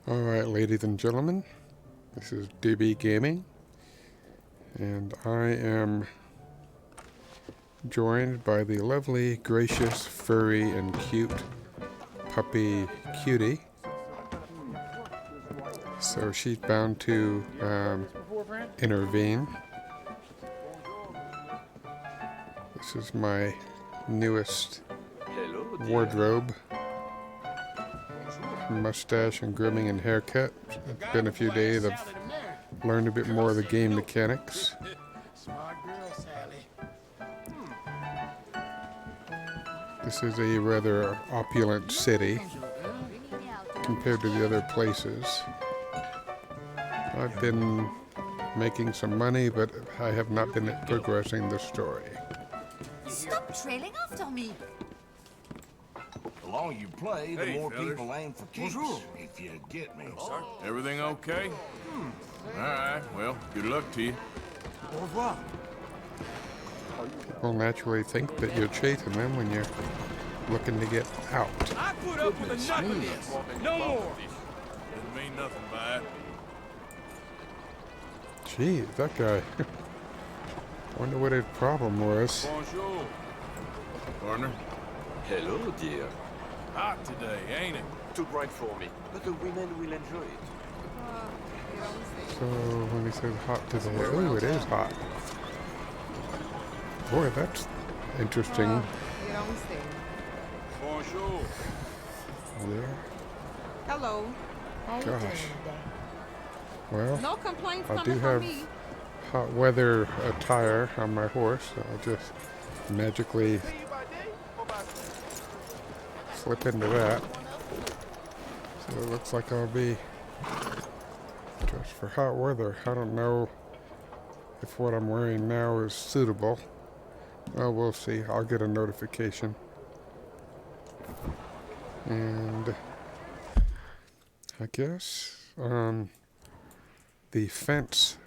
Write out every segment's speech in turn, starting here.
Alright, ladies and gentlemen, this is DB Gaming, and I am joined by the lovely, gracious, furry, and cute puppy Cutie. So she's bound to intervene. This is my newest wardrobe. Mustache and grooming and haircut. It's been a few days. I've learned a bit more of the game mechanics. This is a rather opulent city compared to the other places. I've been making some money, but I have not been progressing the story. Stop trailing after me! The longer you play, the more fellas. people aim for kicks. If you get me. Everything okay? All right, well, good luck to you. Au revoir. People naturally think that you're chasing them when you're looking to get out. I put up with enough of this. No more. Didn't mean nothing by it. Gee, that guy. Wonder what his problem was. Bonjour. Partner, Hello, dear. hot today, ain't it? Too bright for me, but the women will enjoy it. So when he says hot today, oh, it is hot. Boy, that's interesting. Bonjour. Yeah. Hello. Gosh. Well, No complaints I do coming have from me. hot weather attire on my horse, so I'll just magically slip into that. So it looks like I'll be dressed for hot weather. I don't know if what I'm wearing now is suitable. Well, we'll see. I'll get a notification. And I guess the fence,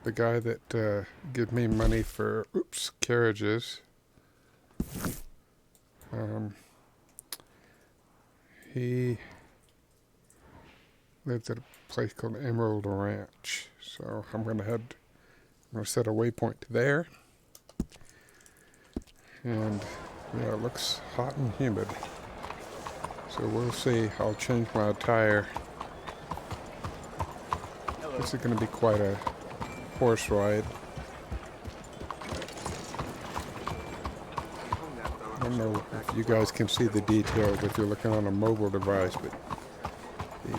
the guy that gives me money for carriages, he lives at a place called Emerald Ranch. So I'm gonna set a waypoint there. And yeah, it looks hot and humid. So we'll see. I'll change my attire. This is going to be quite a horse ride. I don't know if you guys can see the details if you're looking on a mobile device, but the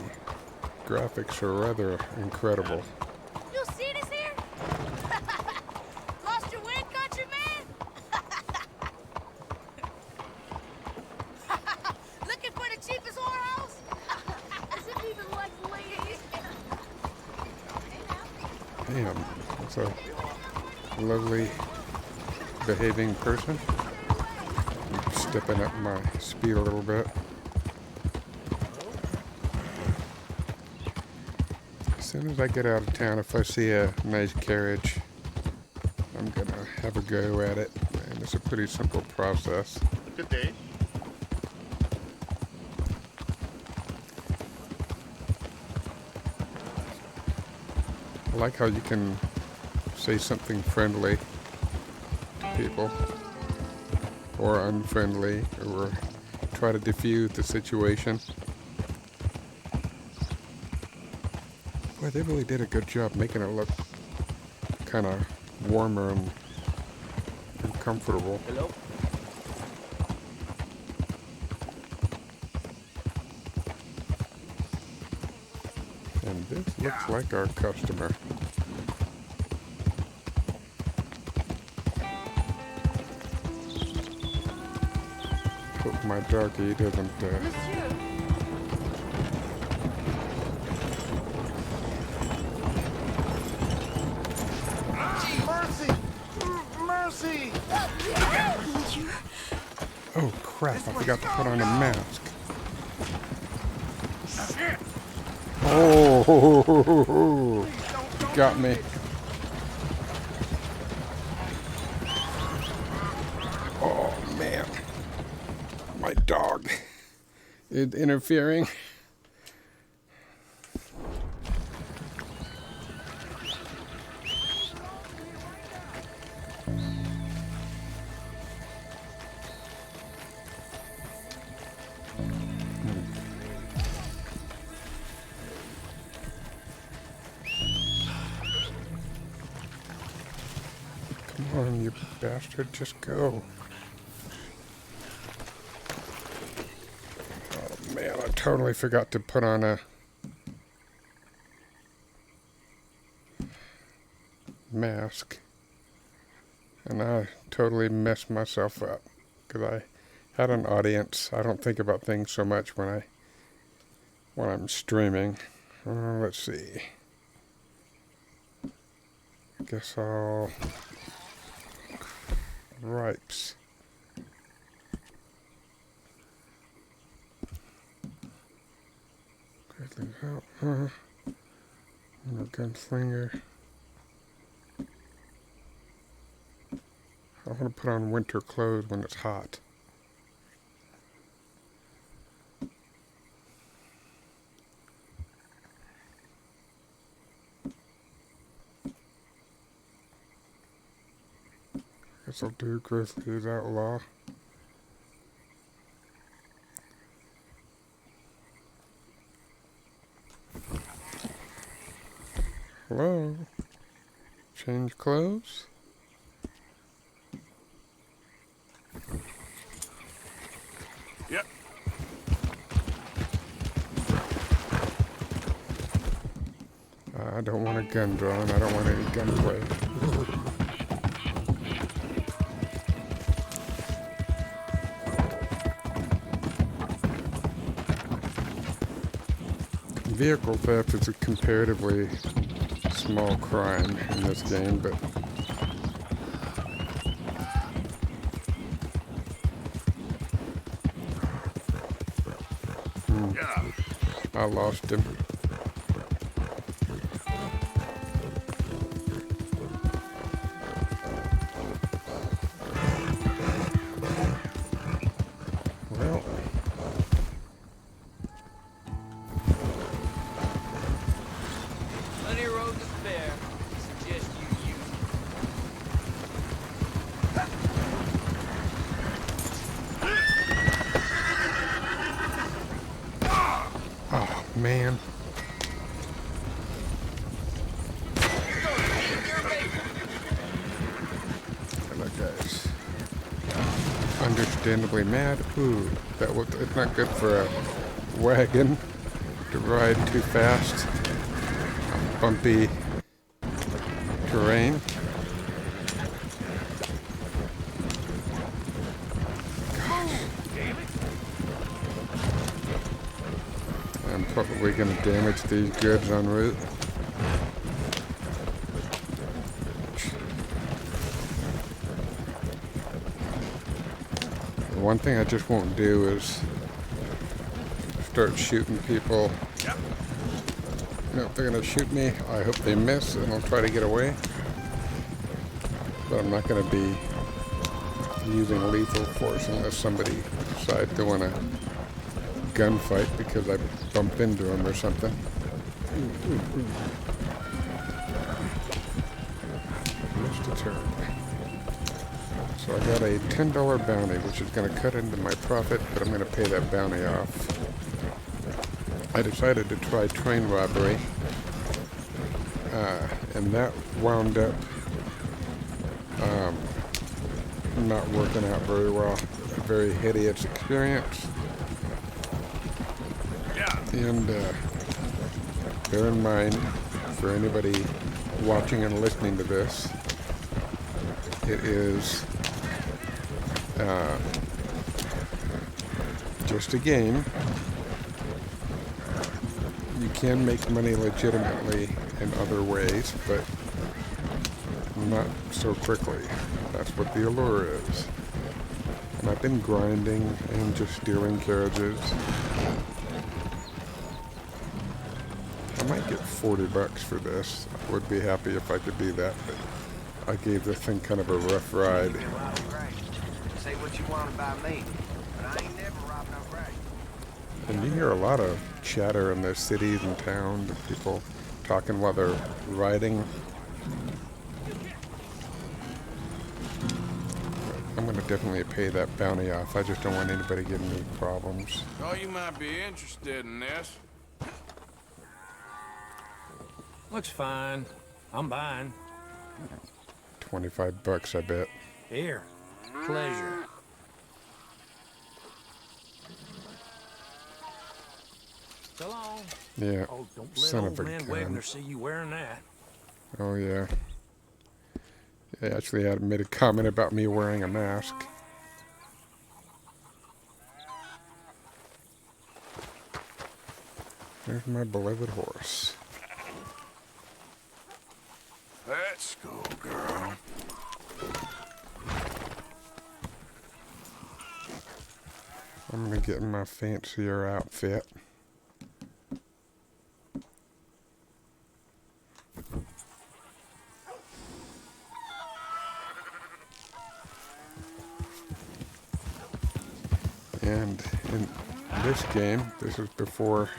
graphics are rather incredible. You see this here? Lost your wind, countryman? Looking for the cheapest whorehouse? As if you even like the way it is. Damn, that's a lovely behaving person. I'm stepping up my speed a little bit. As soon as I get out of town, if I see a nice carriage, I'm gonna have a go at it. And it's a pretty simple process. Good day. I like how you can say something friendly to people, or unfriendly, or try to diffuse the situation. Boy, they really did a good job making it look kind of warmer and comfortable. Hello? And this looks like our customer. Hope my doggy doesn't Mercy! Mercy! Oh crap, I forgot to put on a mask. Oh, you got me. Oh man, my dog is interfering. on, you bastard. Just go. Oh, man, I totally forgot to put on a mask. And I totally messed myself up. Because I had an audience. I don't think about things so much when I'm streaming. Let's see. I guess I'll... Ripes. Quickly out. No gunslinger. I want to put on winter clothes when it's hot. Guess I'll do Grizzly's Outlaw. Hello? Change clothes? Yep. I don't want a gun drawn. I don't want any gunplay. Vehicle theft is a comparatively small crime in this game, but I lost him. Well, Plenty of road to spare. Suggest you use oh man. Hello guys. Understandably mad. Ooh, it's not good for a wagon to ride too fast. Bumpy terrain. I'm probably going to damage these goods en route. The one thing I just won't do is start shooting people. You know, if they're going to shoot me, I hope they miss and I'll try to get away. But I'm not going to be using lethal force unless somebody decides they want to gunfight because I bumped into them or something. Missed a turn. So I got a $10 bounty, which is going to cut into my profit, but I'm going to pay that bounty off. I decided to try train robbery, and that wound up not working out very well. A very hideous experience. And bear in mind, for anybody watching and listening to this, it is just a game. You can make money legitimately in other ways, but not so quickly. That's what the allure is. And I've been grinding and just stealing carriages. I might get $40 for this. I would be happy if I could do that, but I gave the thing kind of a rough ride. Say what you want about me, but I ain't never robbed no grave. And you hear a lot of chatter in the cities and towns, people talking while they're riding. I'm going to definitely pay that bounty off. I just don't want anybody giving me problems. Oh, you might be interested in this. Looks fine. I'm buying. $25, I bet. Here. Pleasure. So long. Yeah. Oh, don't let Son old of a man gun. Wagner see you wearing that. Oh, yeah. He actually had made a comment about me wearing a mask. There's my beloved horse. Let's go, girl. I'm gonna get in my fancier outfit. And in this game, this is before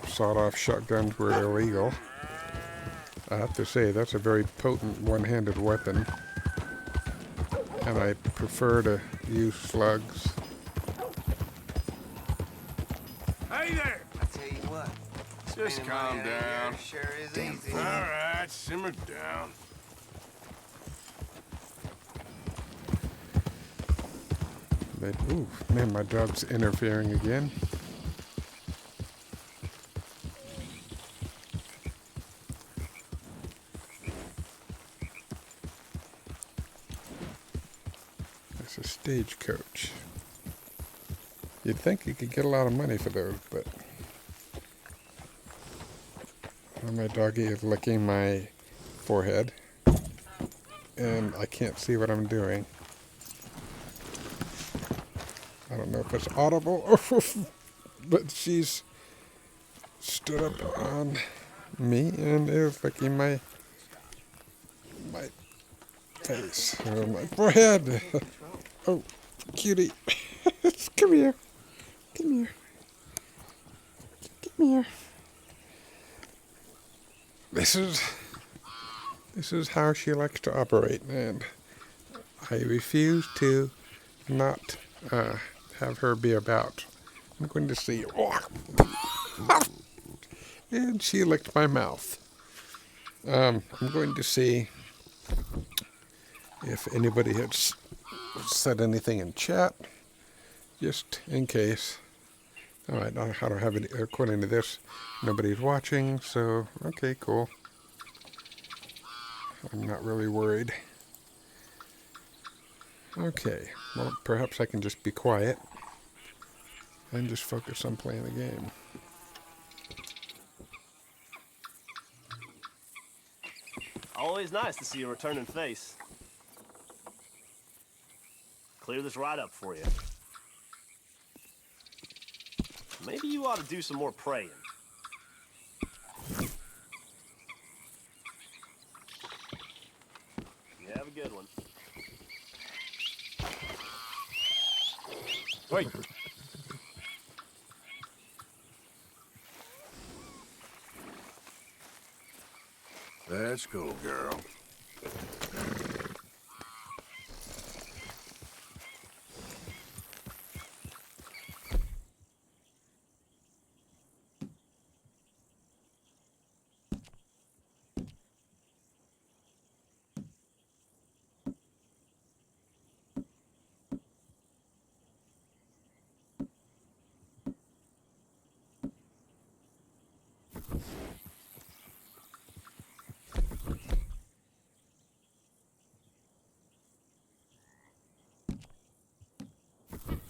sawed-off shotguns were illegal. I have to say, that's a very potent one-handed weapon. And I prefer to use slugs. Hey there! I tell you what. Just spending calm money out here down. Sure is easy. All right, simmer down. Ooh, man, my dog's interfering again. It's a stagecoach. You'd think you could get a lot of money for those, but my doggy is licking my forehead, and I can't see what I'm doing. I don't know if it's audible, but she's stood up on me and is licking my face, or my forehead. Oh, cutie. Come here. Come here. Come here. This is how she likes to operate, and I refuse to not have her be about. I'm going to see. And she licked my mouth. I'm going to see if anybody has said anything in chat, just in case. All right, I don't have any, according to this, nobody's watching, so okay, cool. I'm not really worried. Okay, well, perhaps I can just be quiet and just focus on playing the game. Always nice to see a returning face. Clear this right up for you. Maybe you ought to do some more praying. You have a good one. Wait. Let's go, girl.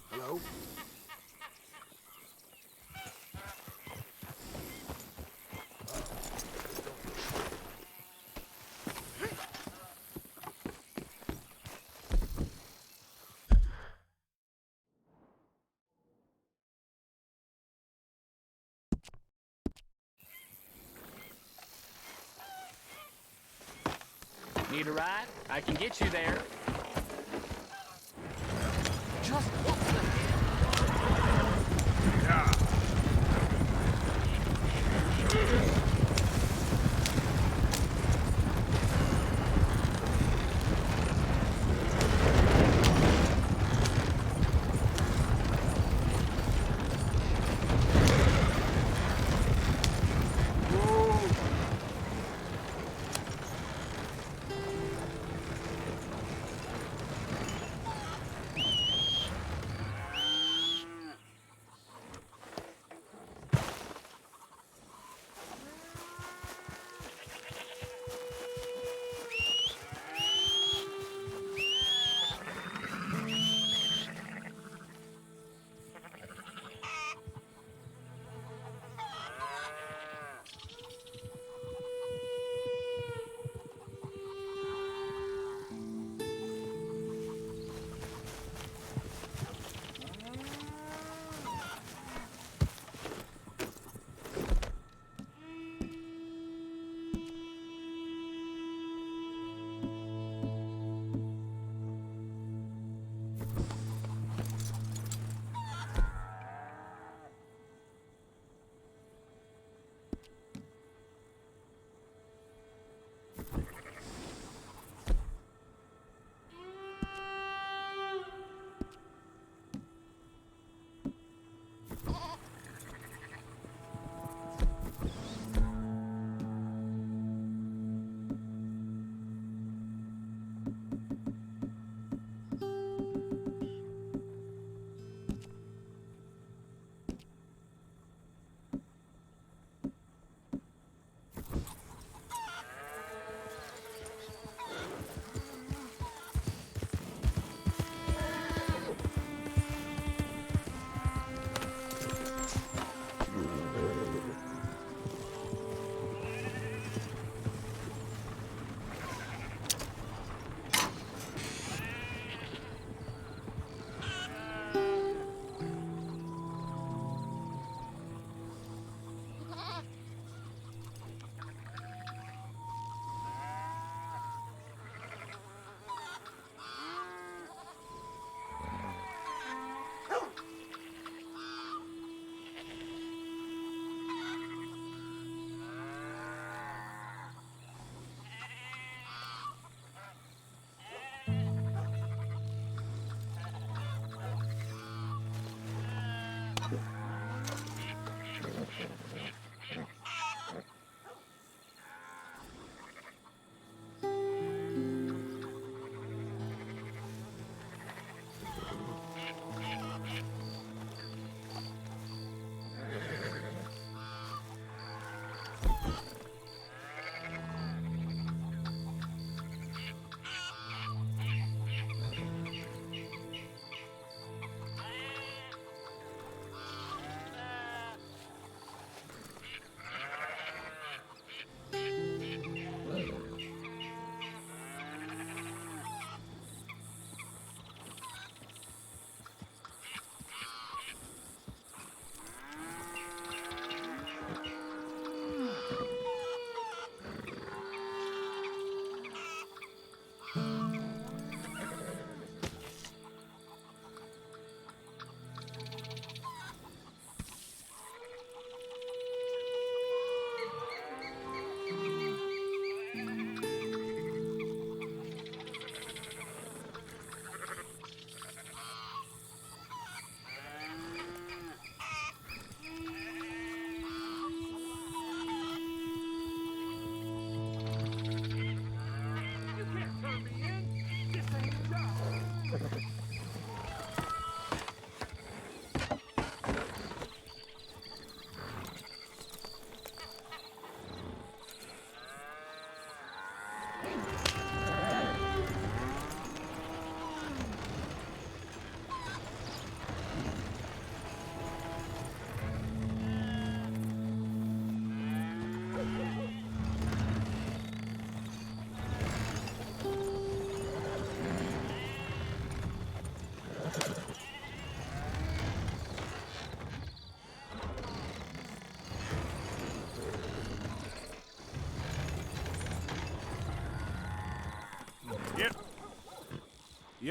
Hello? Need a ride? I can get you there. Just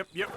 Yep.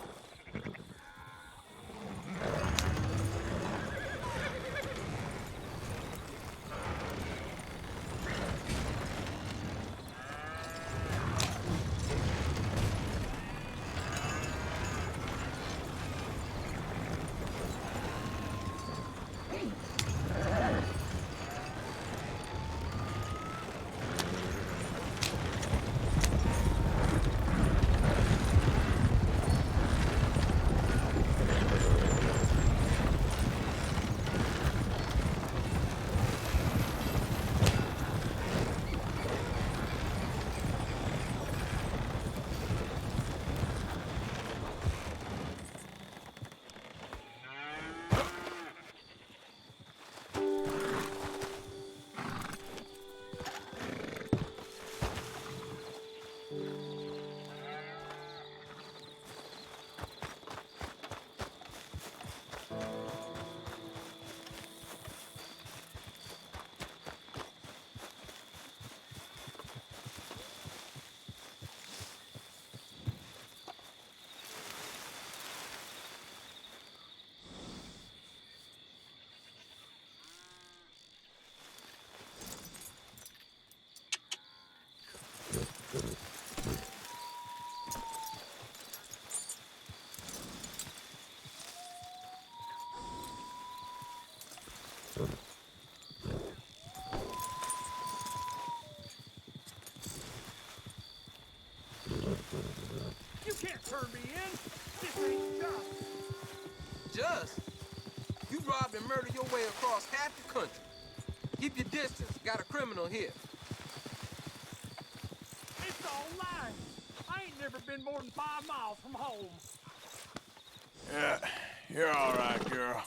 You can't turn me in. This ain't just. Just? You robbed and murdered your way across half the country. Keep your distance. Got a criminal here. It's all lies. I ain't never been more than 5 miles from home. Yeah, you're all right, girl.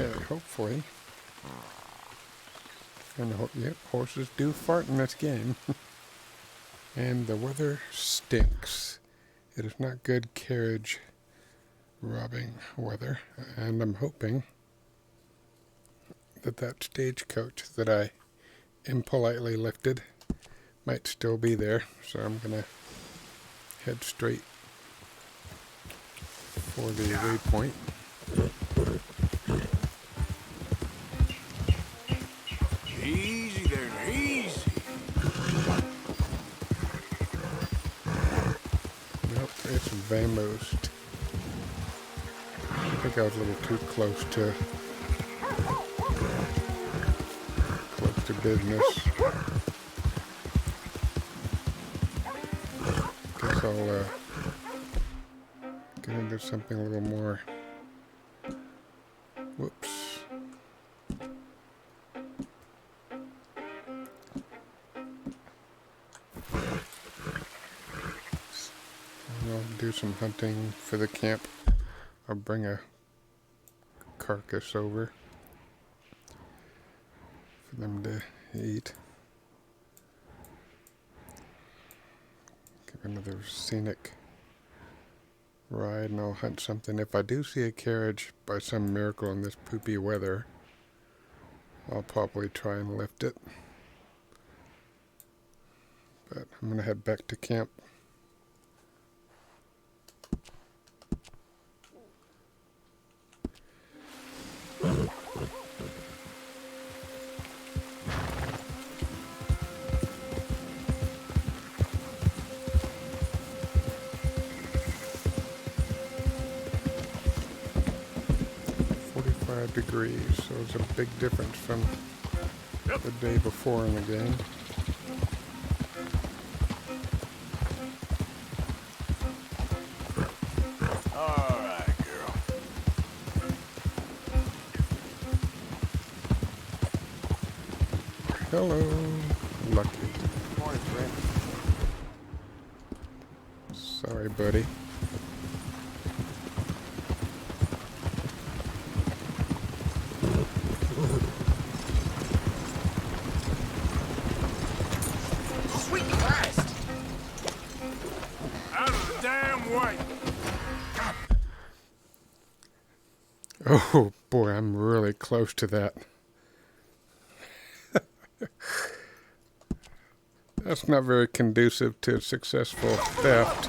Okay, hopefully. And yep, horses do fart in this game. And the weather stinks. It is not good carriage robbing weather. And I'm hoping that that stagecoach that I impolitely lifted might still be there. So I'm going to head straight for the waypoint. Easy there, easy. Nope, it's vamoosed. I think I was a little too close to business. Guess I'll get into something a little more. Whoops. I'll do some hunting for the camp. I'll bring a carcass over for them to eat. Give another scenic ride and I'll hunt something. If I do see a carriage by some miracle in this poopy weather, I'll probably try and lift it. But I'm gonna head back to camp. Degrees, so it's a big difference from the day before in the game. All right, girl. Hello, Lucky. Morning, friend. Sorry, buddy. Oh boy, I'm really close to that. That's not very conducive to successful theft.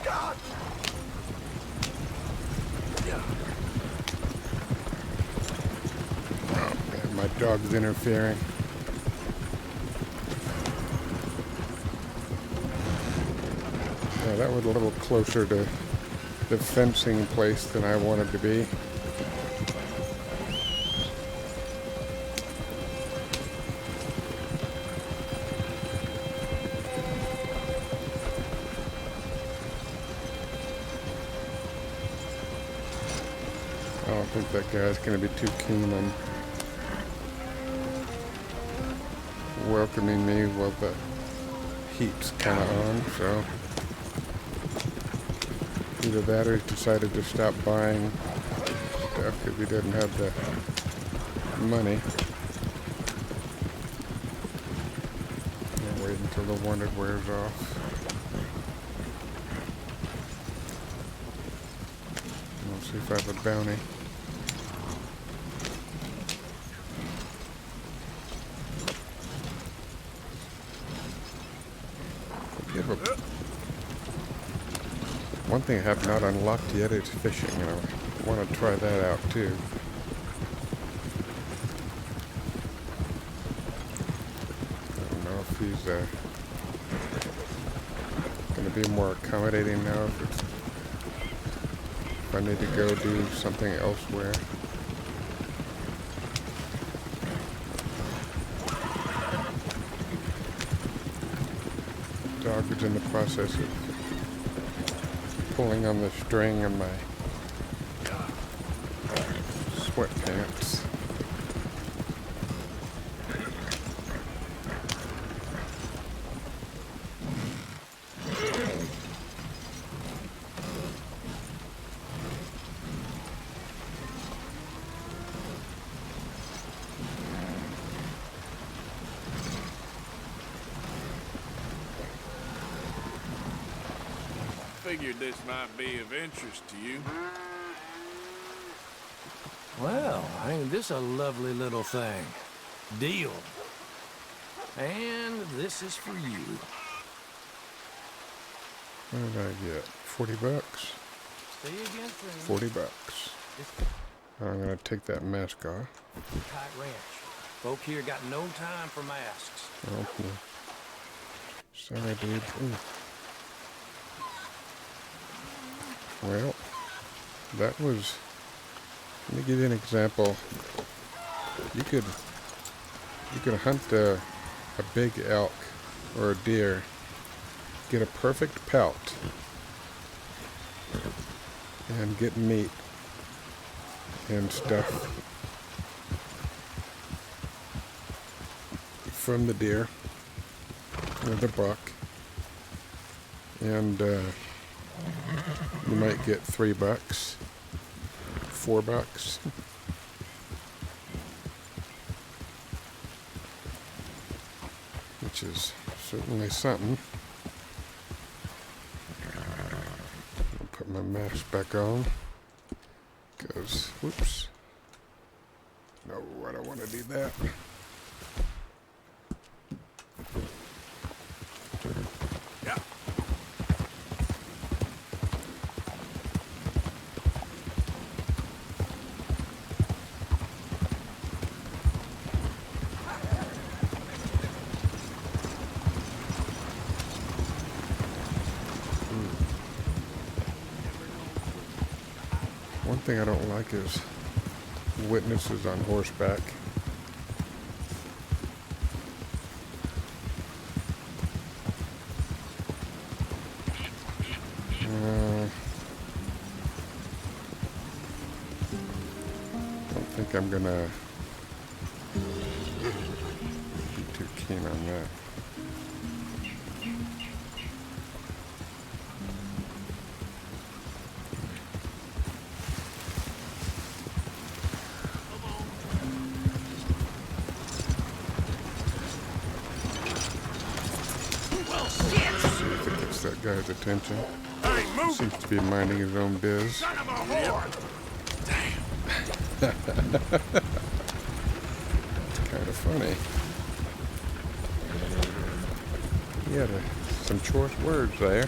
Oh man, my dog's interfering. Yeah, that was a little closer to the fencing place than I wanted to be. I don't think that guy's going to be too keen on welcoming me while the heat's kind of on, so either that or he decided to stop buying stuff because he didn't have the money. I'll wait until the wanted wears off. We'll see if I have a bounty. One thing I have not unlocked yet is fishing, and I want to try that out too. I don't know if he's going to be more accommodating now, if I need to go do something elsewhere. Dog is in the process of pulling on the string of my sweatpants. figured this might be of interest to you. Well, ain't this a lovely little thing? Deal. And this is for you. What did I get? 40 bucks? See you again soon. 40 bucks. I'm gonna take that mask off. Tight ranch. Folk here got no time for masks. Oh, yeah. Sorry, dude. Ooh. Well, that was... Let me give you an example. You could hunt a big elk or a deer, get a perfect pelt, and get meat and stuff from the deer or the buck, and you might get $3, $4. Which is certainly something. I'll put my mask back on. Because, whoops. No, I don't want to do that. Yeah. One thing I don't like is witnesses on horseback. I don't think I'm gonna be too keen on that. That guy's attention. He seems to be minding his own biz. Son of a whore! Damn. Kind of funny. He had some choice words there.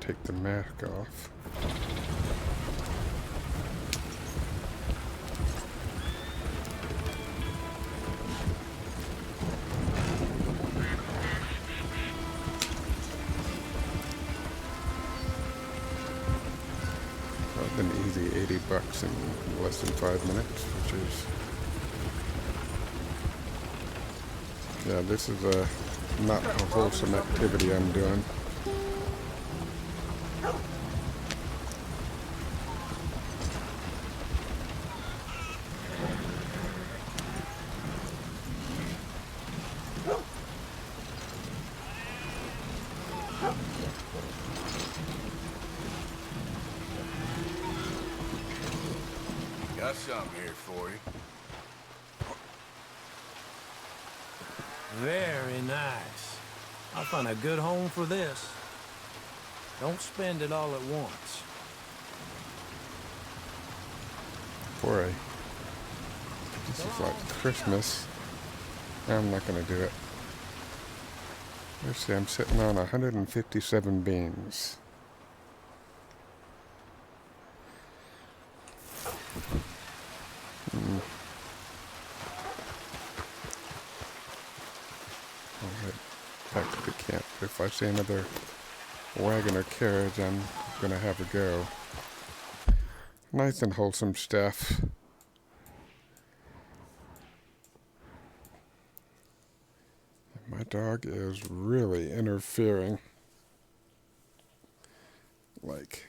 Take the mask off. An easy $80 in less than 5 minutes, which is, yeah, this is a not a wholesome activity I'm doing. Got something here for you. Very nice. I found a good home for this. Don't spend it all at once. Boy, this is like Christmas. I'm not gonna do it. Let's see, I'm sitting on 157 beans. I'll head back to the camp. If I see another wagon or carriage, I'm gonna have a go. Nice and wholesome stuff. My dog is really interfering. Like,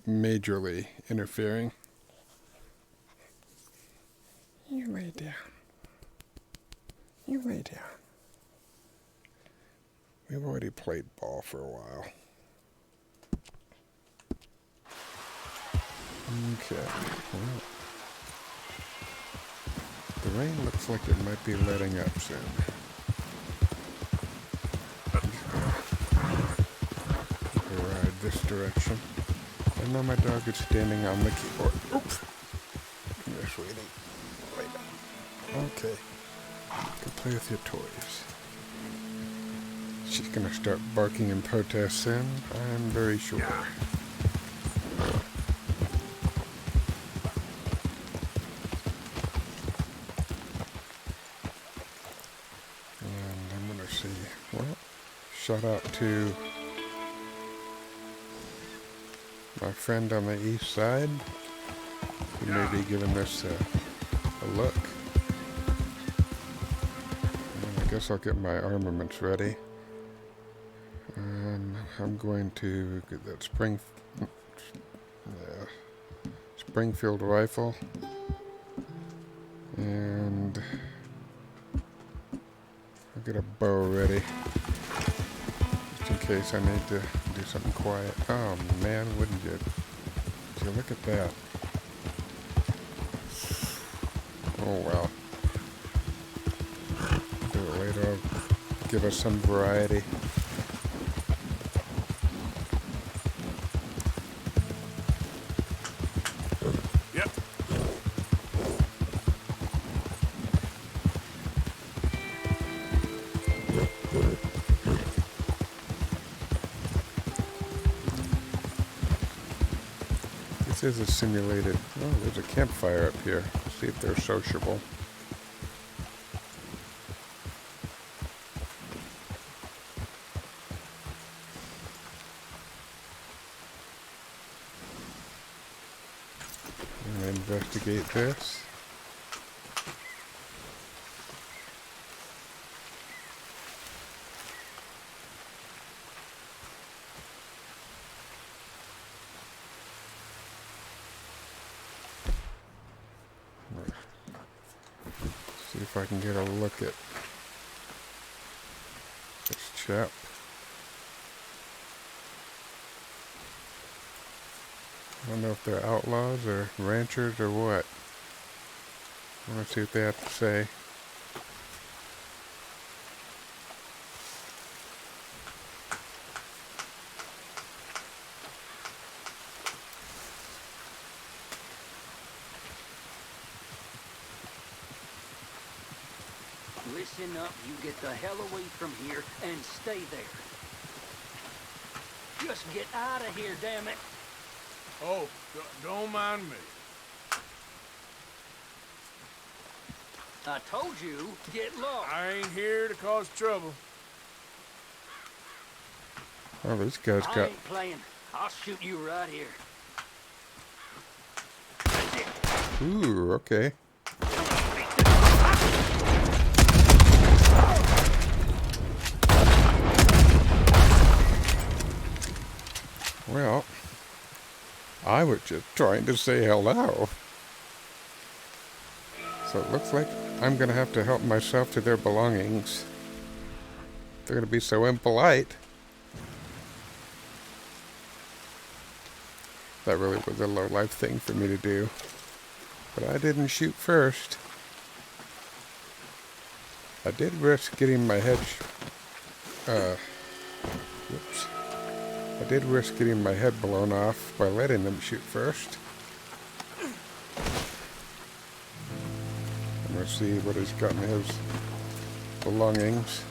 majorly interfering. You lay down. You lay down. We've already played ball for a while. Okay. Well, rain looks like it might be letting up soon. We'll ride this direction. I know my dog is standing on the keyboard. Oops. Come here, sweetie. Lay down. Okay. Go play with your toys. She's gonna start barking in protest soon, I'm very sure. And I'm gonna see, well, shout out to my friend on the east side who may be giving this a look. And I guess I'll get my armaments ready. I'm going to get that Springfield rifle, and I'll get a bow ready just in case I need to do something quiet. Oh man, wouldn't you? Would you look at that? Oh well. Do it later. I'll give us some variety. This is a simulated. Oh, there's a campfire up here. Let's see if they're sociable. I'm gonna investigate this. See if I can get a look at this chap. I don't know if they're outlaws or ranchers or what. I want to see what they have to say. Listen up, you get the hell away from here and stay there. Just get out of here, damn it. Oh, don't mind me. I told you, get low. I ain't here to cause trouble. Oh, this guy's I got... ain't playing. I'll shoot you right here. Ooh, okay. Well, I was just trying to say hello. So it looks like I'm going to have to help myself to their belongings. They're going to be so impolite. That really was a low-life thing for me to do. But I didn't shoot first. I did risk getting my head... whoops. I did risk getting my head blown off by letting them shoot first. I'm going to see what he's got in his belongings.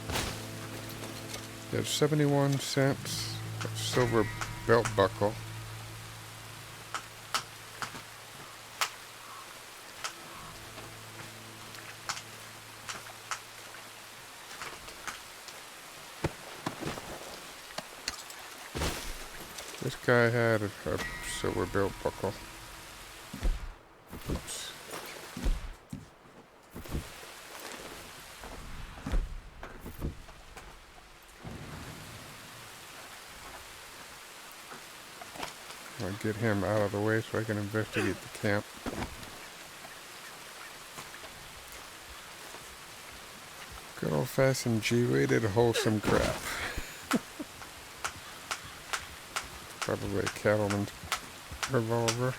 He has 71 cents, a silver belt buckle. This guy had a silver belt buckle. Oops. I'll get him out of the way so I can investigate the camp. Good old-fashioned G-rated wholesome crap. Probably a cattleman's revolver.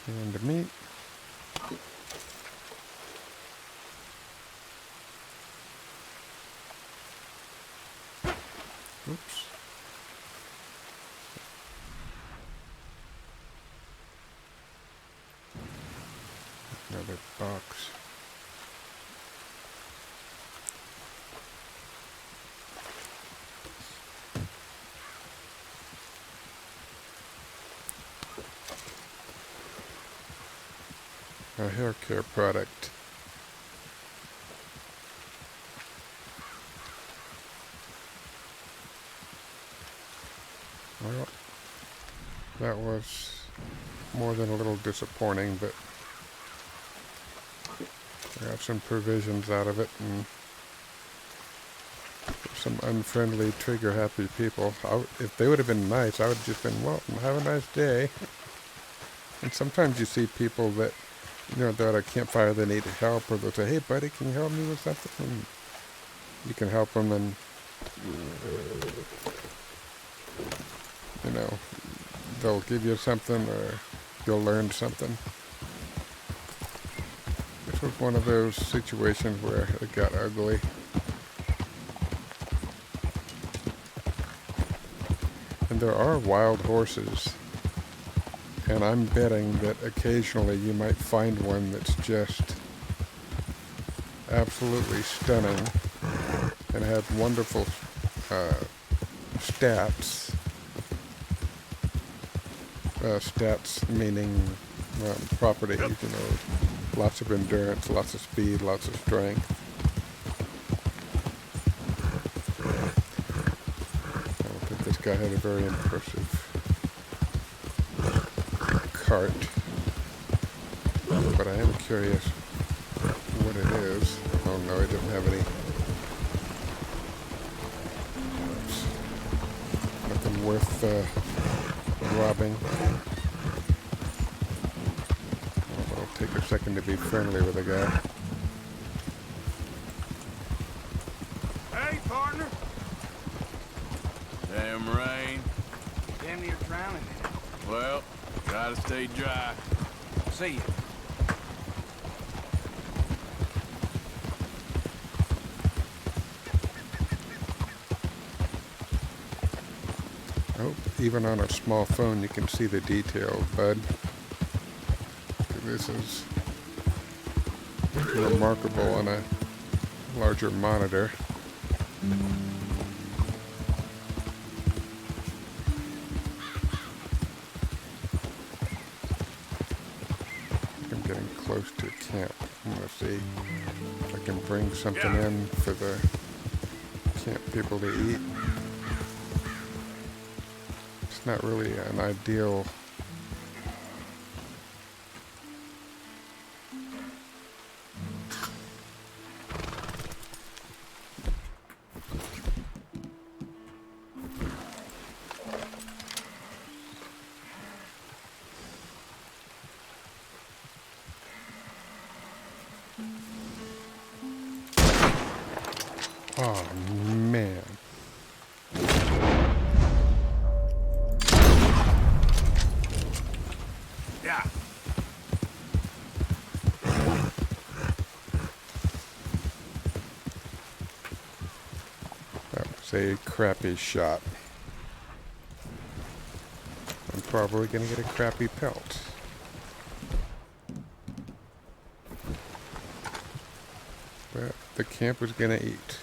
And meat. Oops. Another box. A hair care product. Well, that was more than a little disappointing, but I got some provisions out of it, and some unfriendly, trigger-happy people. If they would have been nice, I would have just been, well, have a nice day. And sometimes you see people that, you know, they're at a campfire, they need help, or they'll say, hey, buddy, can you help me with something? And you can help them, and, you know, they'll give you something, or you'll learn something. This was one of those situations where it got ugly. And there are wild horses. And I'm betting that occasionally you might find one that's just absolutely stunning and has wonderful stats. Stats meaning properties, you know, lots of endurance, lots of speed, lots of strength. I don't think this guy had a very impressive cart, but I am curious what it is. Oh no, it doesn't have any. Nothing worth robbing. Oh, it'll take a second to be friendly with a guy. Hey, partner. Damn rain. Damn near drowning in it. Well, gotta stay dry. See you. Oh, even on a small phone you can see the details, bud. This is remarkable on a larger monitor. I'm getting close to camp. I'm gonna see if I can bring something in for the camp people to eat. It's not really an ideal oh man. Yeah. That was a crappy shot. I'm probably gonna get a crappy pelt. But the camp is gonna eat.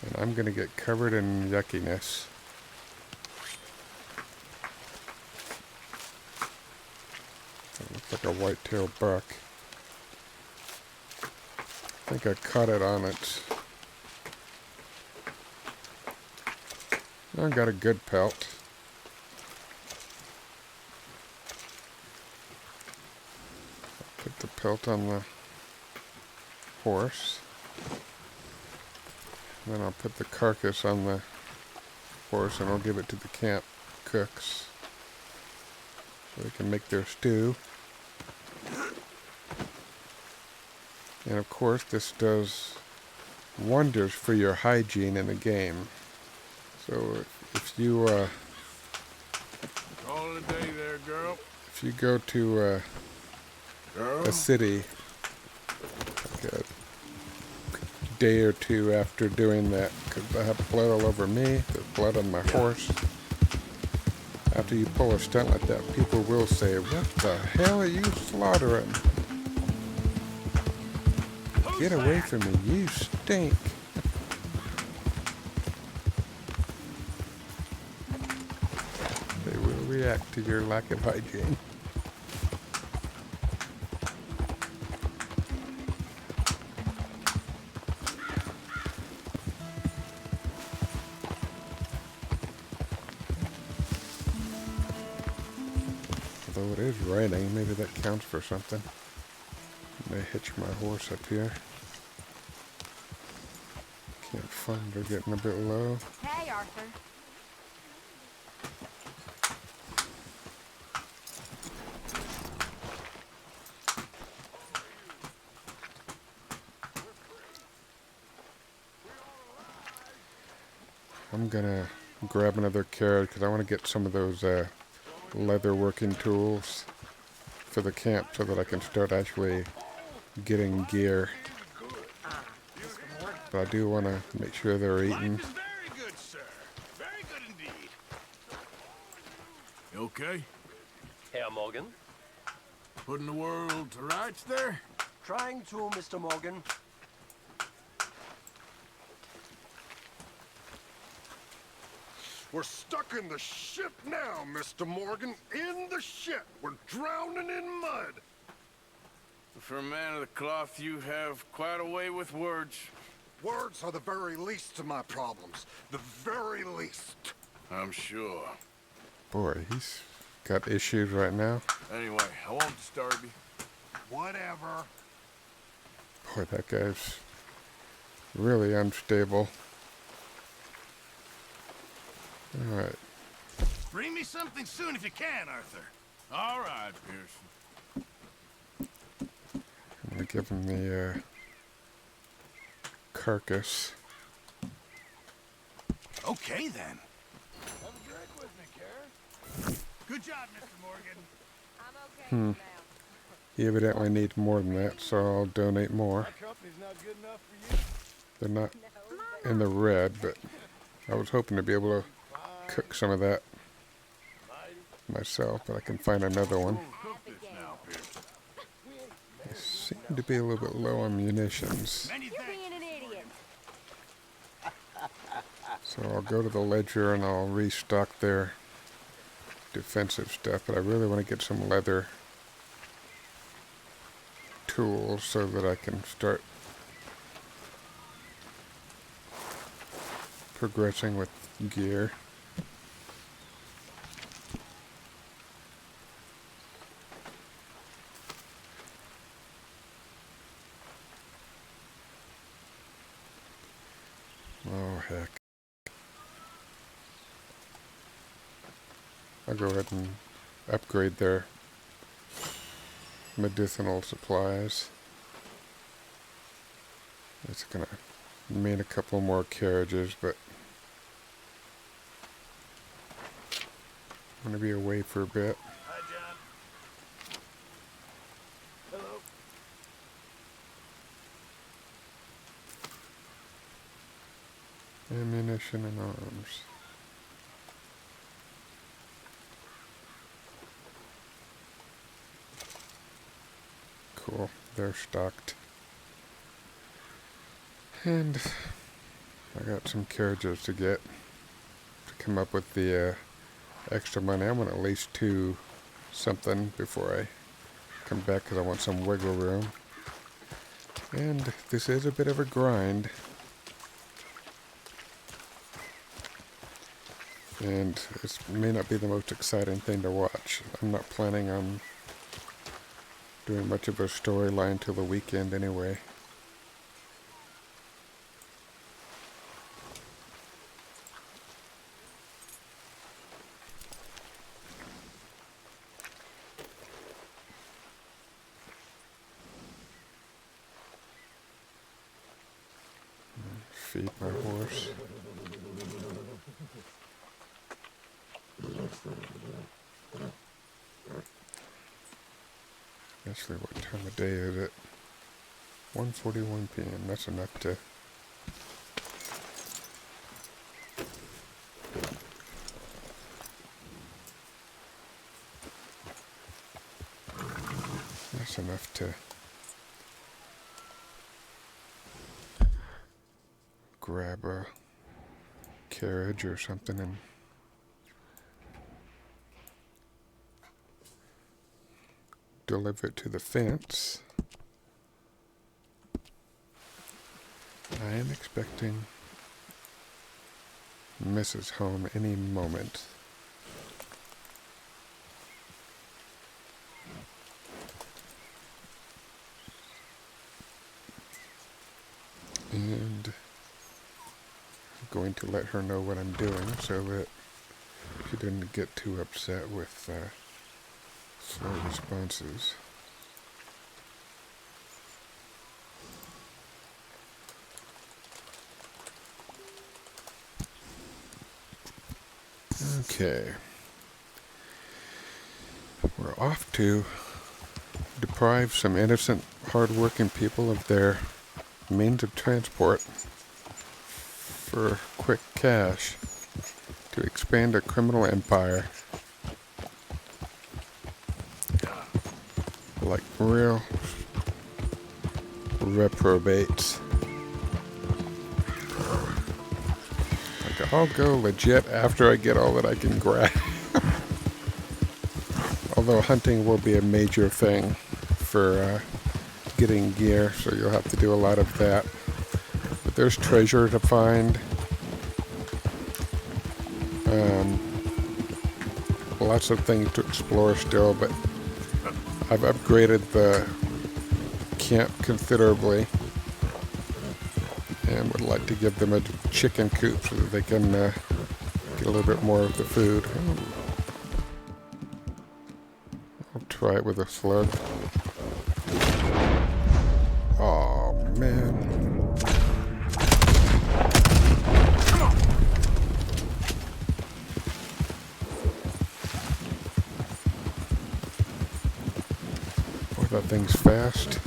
And I'm gonna get covered in yuckiness. That looks like a white-tailed buck. I think I caught it on its... I got a good pelt. Put the pelt on the horse. Then I'll put the carcass on the horse and I'll give it to the camp cooks so they can make their stew. And of course this does wonders for your hygiene in the game. So if you Call it a day there, girl. if you go to a city, like a day or two after doing that, because I have blood all over me, there's blood on my horse. After you pull a stunt like that, people will say, "What the hell are you slaughtering? Get away from me, you stink." They will react to your lack of hygiene. Although it is raining, maybe that counts for something. I may hitch my horse up here. Can't find her, getting a bit low. Hey, Arthur. I'm gonna grab another carrot because I want to get some of those leather working tools for the camp so that I can start actually getting gear. But I do want to make sure they're eating. Very good, sir. Very good indeed. You okay? Herr Morgan. Putting the world to rights there? Trying to, Mr. Morgan. We're stuck in the ship now, Mr. Morgan. In the ship. We're drowning in mud. For a man of the cloth, you have quite a way with words. Words are the very least of my problems. The very least. I'm sure. Boy, he's got issues right now. Anyway, I won't disturb you. Whatever. Boy, that guy's really unstable. Alright. Bring me something soon if you can, Arthur. All right, Pearson. I'm gonna give him the carcass. Okay, then. Have a drink with me, Karen. Good job, Mr. Morgan. I'm okay now. He evidently needs more than that, so I'll donate more. My company's not good enough for you. They're not in the red, but I was hoping to be able to cook some of that myself, but I can find another one. I seem to be a little bit low on munitions. You're being an idiot. So I'll go to the ledger and I'll restock their defensive stuff, but I really want to get some leather tools so that I can start progressing with gear. Oh, heck. I'll go ahead and upgrade their medicinal supplies. It's gonna mean a couple more carriages, but I'm gonna be away for a bit. Hi, John. Hello. Ammunition and arms. Cool, they're stocked. And I got some carriages to get to come up with the extra money. I want at least 2 something before I come back because I want some wiggle room. And this is a bit of a grind. And it may not be the most exciting thing to watch. I'm not planning on doing much of a storyline till the weekend anyway. Feed my horse. Actually, what time of day is it? 1:41 p.m. That's enough to... That's enough to grab a carriage or something and deliver it to the fence. I am expecting Mrs. home any moment. And I'm going to let her know what I'm doing so that she didn't get too upset with slow responses. Okay. We're off to deprive some innocent, hard-working people of their means of transport for quick cash to expand a criminal empire like real reprobates. Like, I'll go legit after I get all that I can grab. Although hunting will be a major thing for getting gear, so you'll have to do a lot of that. But there's treasure to find. Lots of things to explore still, but I've upgraded the camp considerably and would like to give them a chicken coop so that they can get a little bit more of the food. I'll try it with a slug. Oh man. Boy, that thing's fast.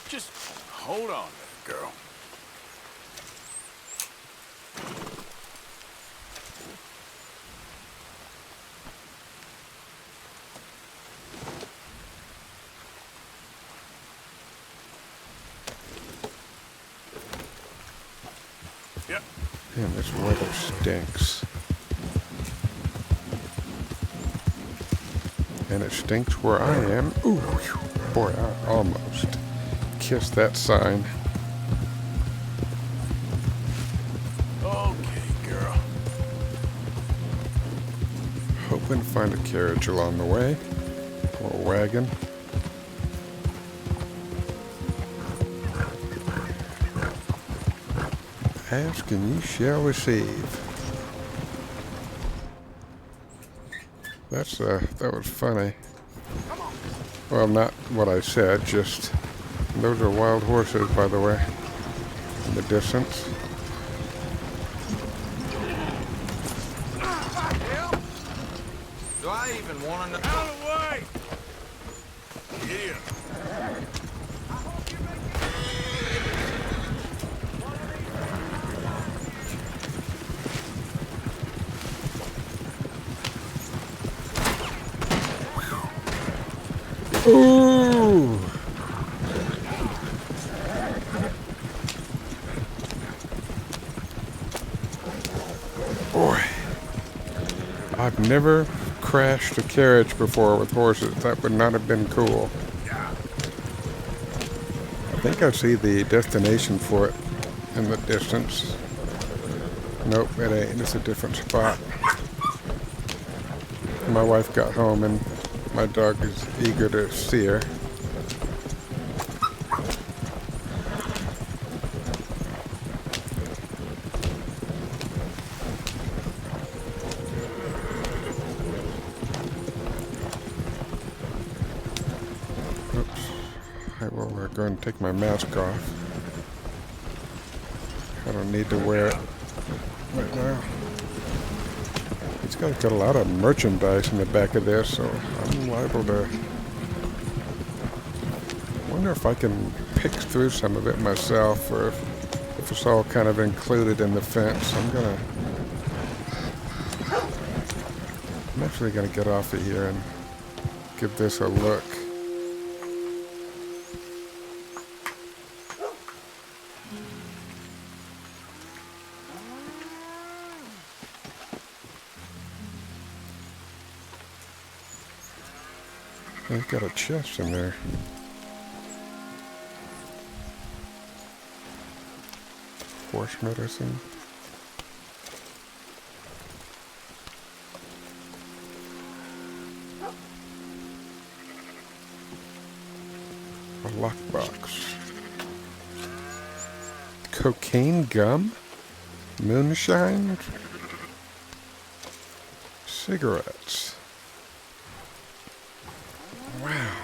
Just hold on there, girl. Yep. Man, this weather stinks. And it stinks where I am. Ooh, boy, I almost kissed that sign. Okay, girl. Hoping to find a carriage along the way, or a wagon. Ask and you shall receive. That was funny. Well, not what I said, just those are wild horses, by the way, in the distance. Do I even want to know? Out of the way! Yeah. Ooh! Boy, I've never crashed a carriage before with horses. That would not have been cool. I think I see the destination for it in the distance. Nope, it ain't. It's a different spot. My wife got home and my dog is eager to see her. Oops. I will go and take my mask off. I don't need to wear it right now. It's got a lot of merchandise in the back of this, so I'm liable to... wonder if I can pick through some of it myself, or if it's all kind of included in the fence. I'm actually gonna get off of here and give this a look. They've got a chest in there. Horse medicine. A lockbox. Cocaine gum? Moonshine? Cigarettes. Wow.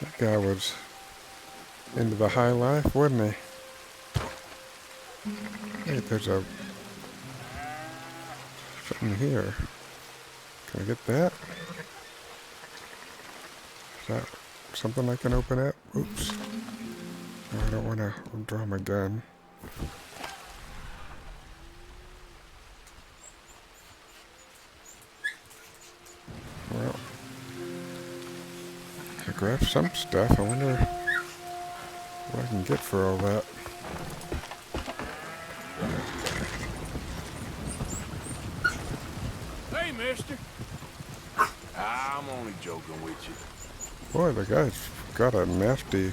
That guy was into the high life, wasn't he? Hey, there's something here. Can I get that? Is that something I can open up? Oops. No, I don't want to draw my gun. Well, I grabbed some stuff. I wonder what I can get for all that. Hey, mister. I'm only joking with you. Boy, the guy's got a nasty...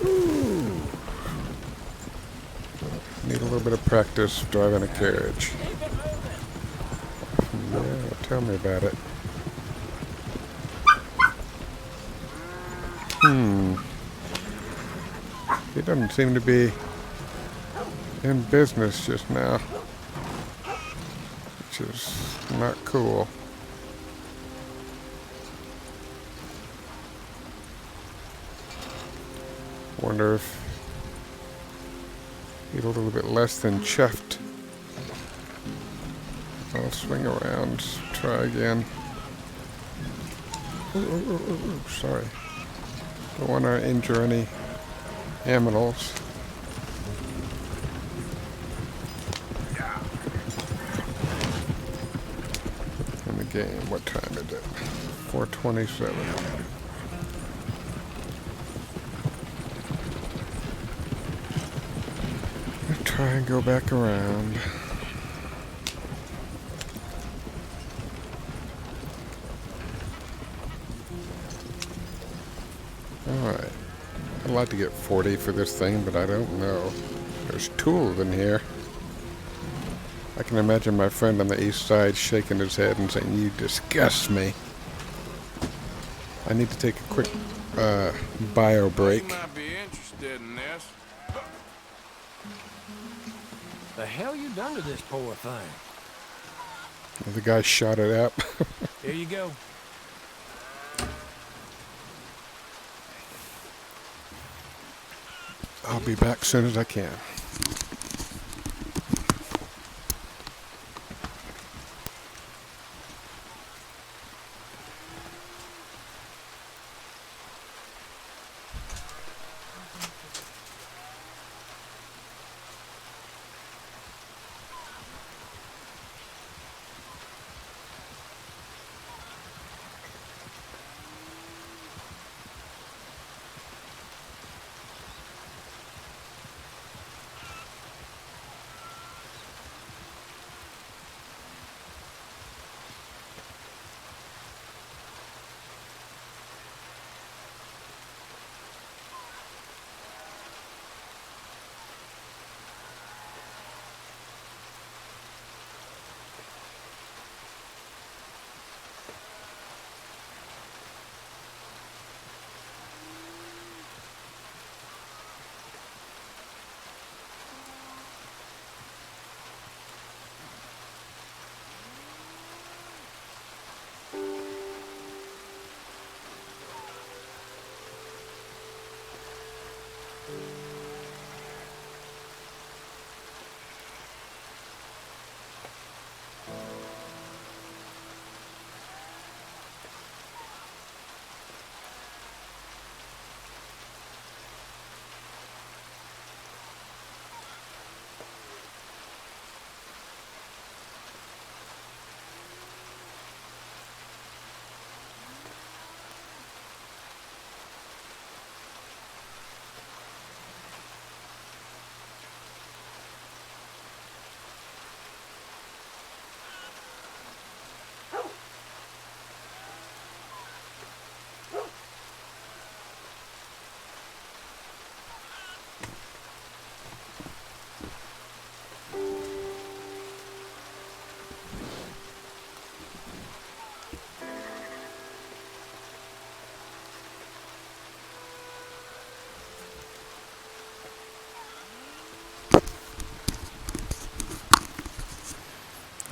Ooh. Need a little bit of practice driving a carriage. Yeah, tell me about it. He doesn't seem to be in business just now, which is not cool. Wonder if he's a little bit less than chuffed. I'll swing around, try again. Ooh, sorry. Don't want to injure any aminals. In the game, what time is it? 4:27. Let's try and go back around. Alright. I'd like to get 40 for this thing, but I don't know. There's tools in here. I can imagine my friend on the east side shaking his head and saying, "You disgust me." I need to take a quick bio break. You might be interested in this. The hell you done to this poor thing? The guy shot it up. Here you go. I'll be back as soon as I can.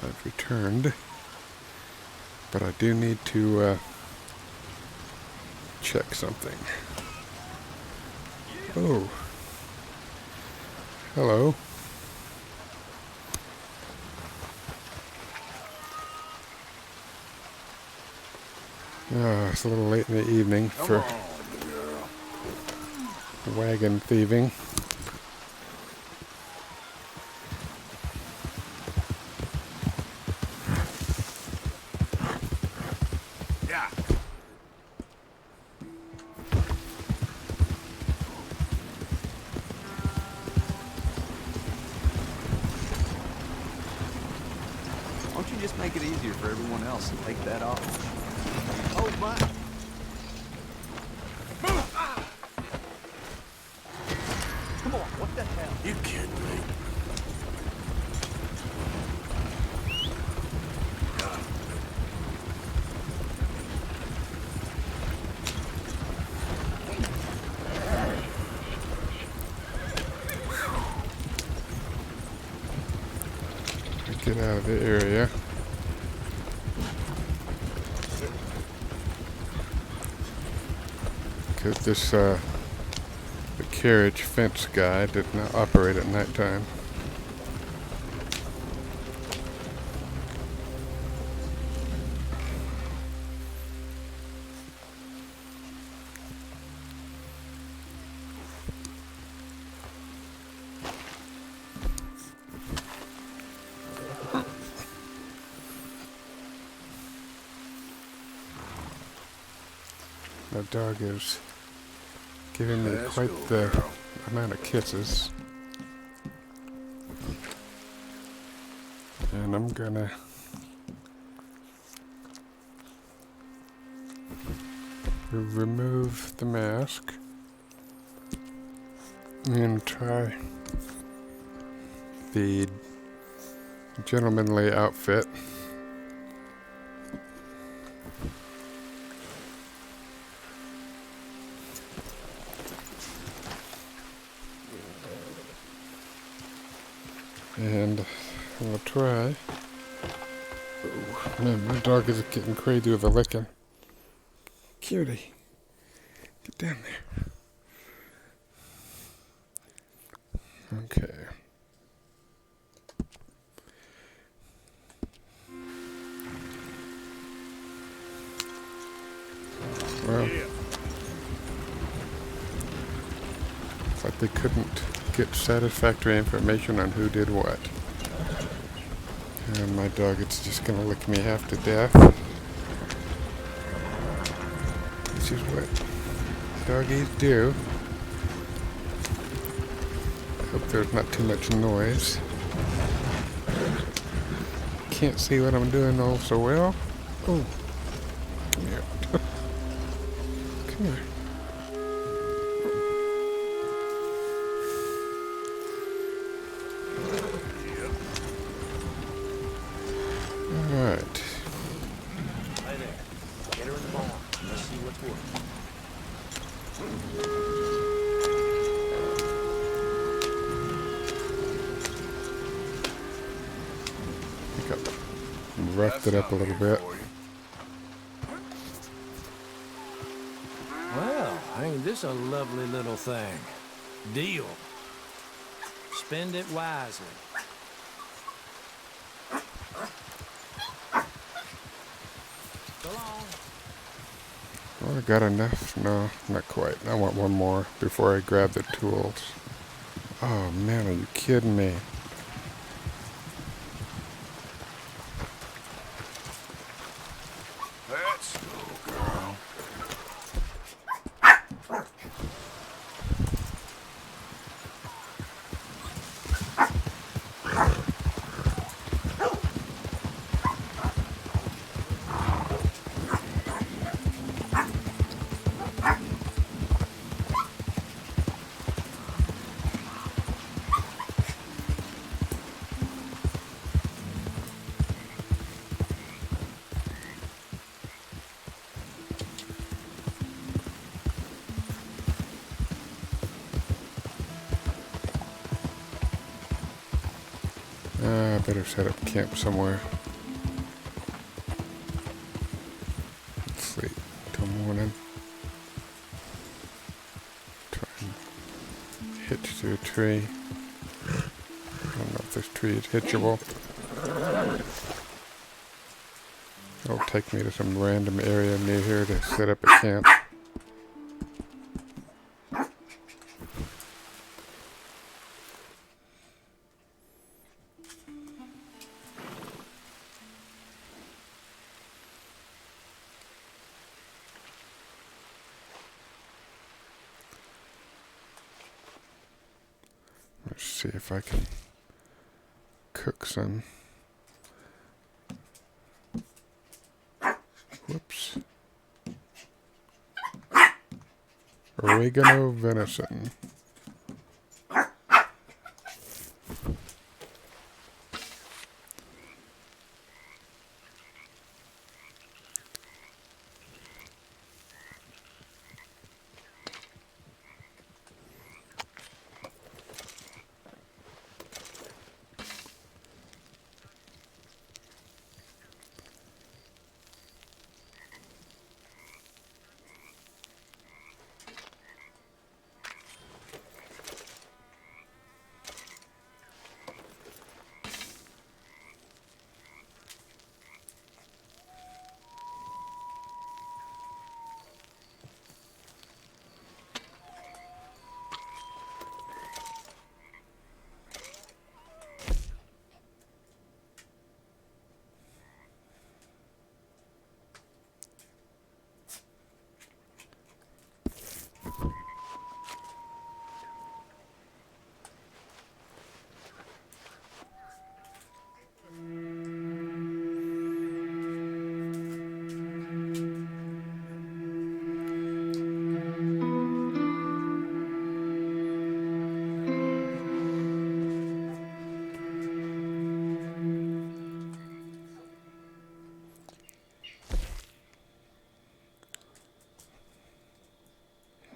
I've returned, but I do need to check something. Oh, hello. It's a little late in the evening for wagon thieving. Yeah. Why don't you just make it easier for everyone else and take that off? Oh, my. Come on, what the hell? You kidding me? Get out of the area. Because this, the carriage fence guy did not operate at nighttime. My dog is giving me quite the amount of kisses. And I'm gonna remove the mask and try the gentlemanly outfit. And we'll try. Oh, man, my dog is getting crazy with the licking. Cutie, get down there. Okay. Well, it's like they couldn't get satisfactory information on who did what. And my dog is just gonna lick me half to death. This is what doggies do. Hope there's not too much noise. Can't see what I'm doing all so well. Oh, come here. Come here. Alright. Hey there. Get her in the barn. Let's see what's working. I think I roughed it up a little bit. Well, ain't this a lovely little thing? Deal. Spend it wisely. So long. Well, I got enough. No, not quite. I want one more before I grab the tools. Oh man, are you kidding me? Let's go, girl. I better set up camp somewhere. Sleep till morning. Try and hitch to a tree. I don't know if this tree is hitchable. It'll take me to some random area near here to set up a camp. Let's see if I can cook some. Whoops. Oregano venison.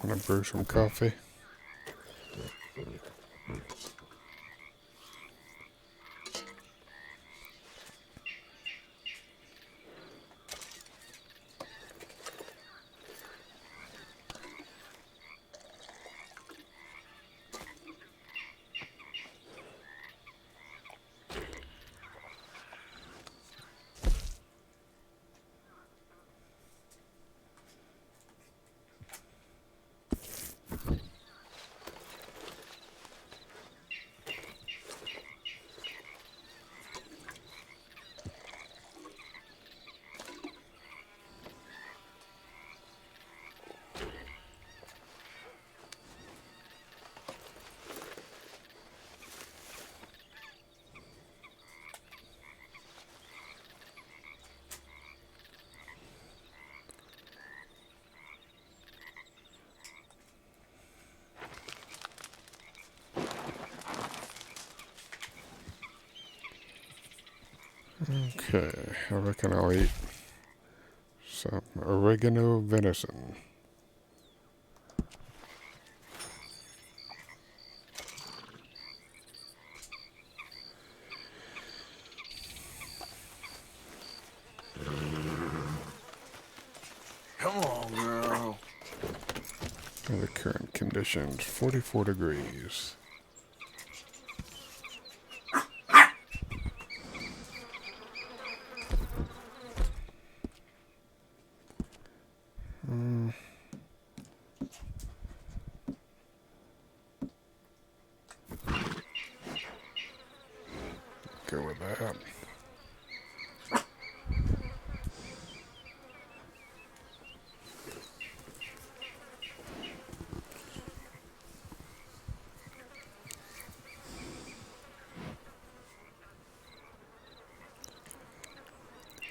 I'm gonna brew some coffee. Okay, I reckon I'll eat some oregano venison. Come on, girl. The current conditions. conditions, 44 degrees. Go with that.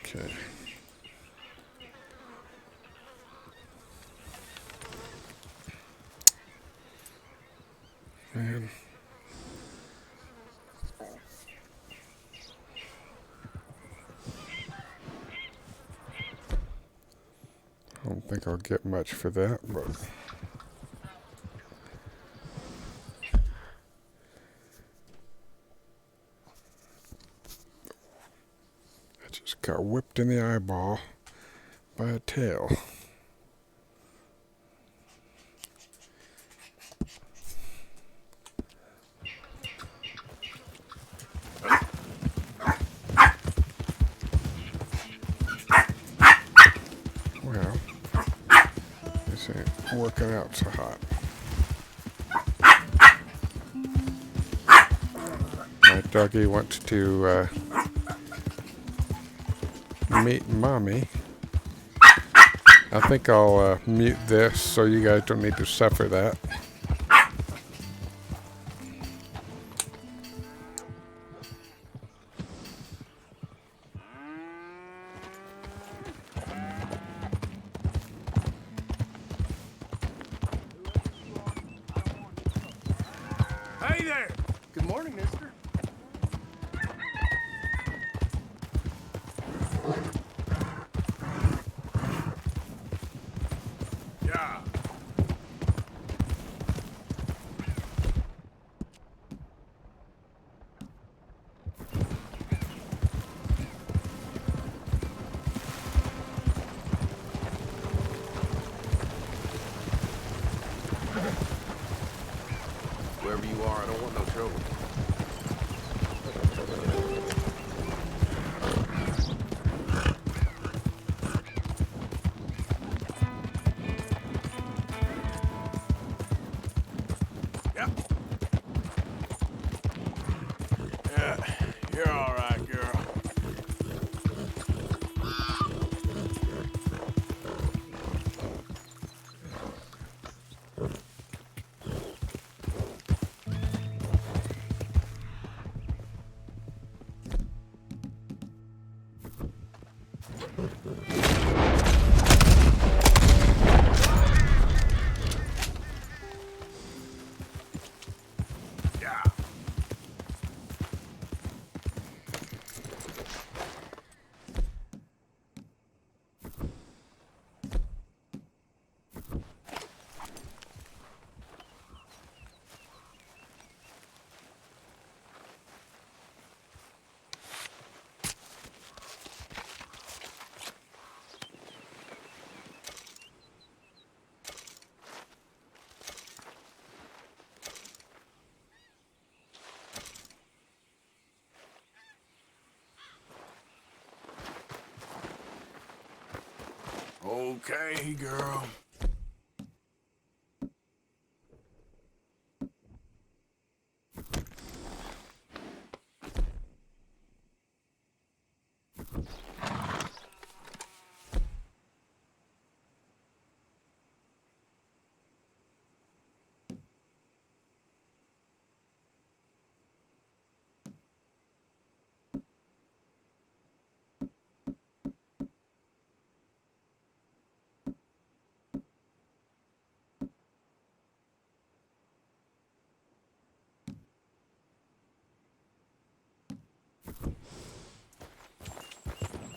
Okay. Man. I don't think I'll get much for that, but I just got whipped in the eyeball by a tail. Well, this ain't working out so hot. My doggy wants to meet mommy. I think I'll mute this so you guys don't need to suffer that. Hey there! Good morning, mister. Yeah. Wherever you are, I don't want no trouble. Yep. Yeah, you're all right, girl. Yeah. Okay, girl.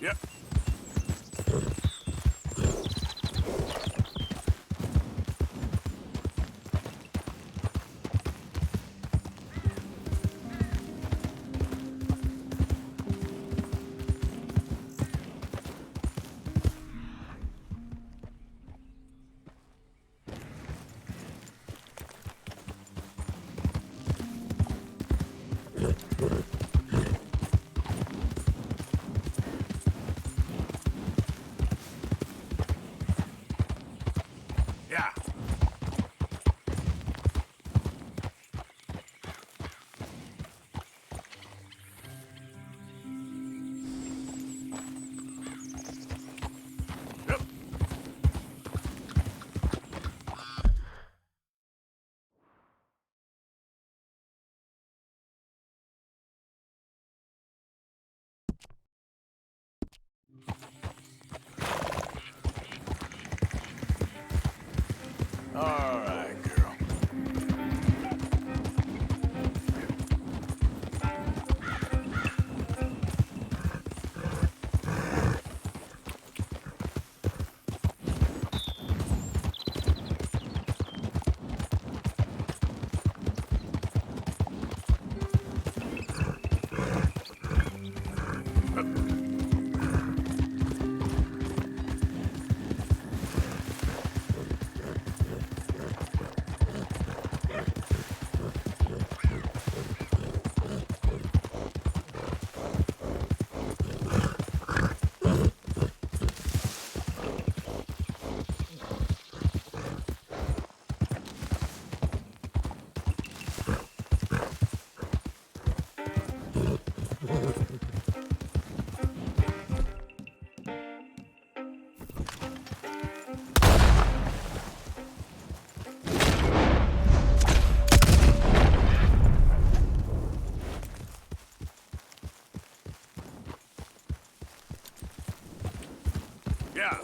Yep. Yeah. All right, girl. Yeah.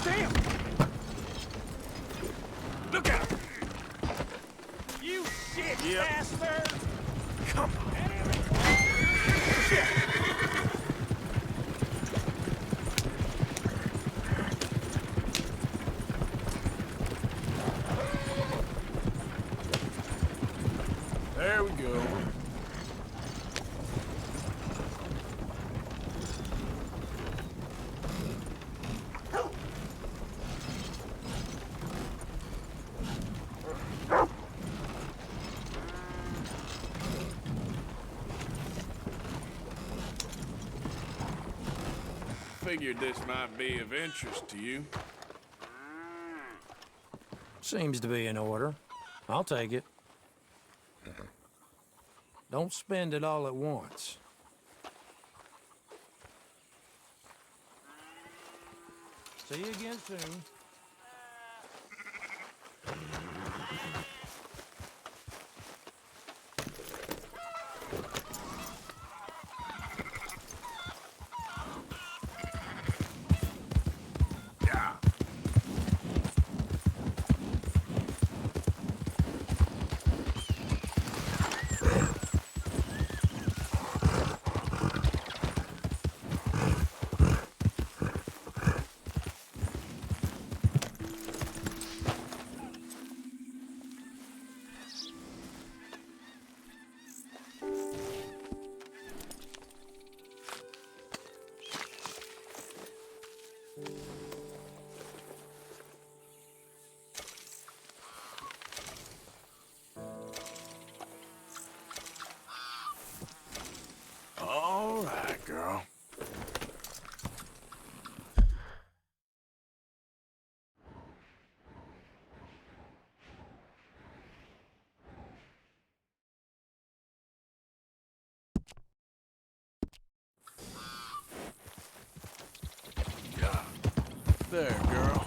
Damn! Look out! You shit Yep. bastard! Come on. There we go. Figured this might be of interest to you. Seems to be in order. I'll take it. Don't spend it all at once. See you again soon. Yeah. All right, girl. Yeah. There, girl.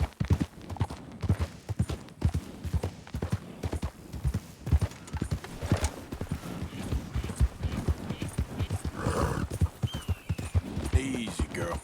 Easy, girl.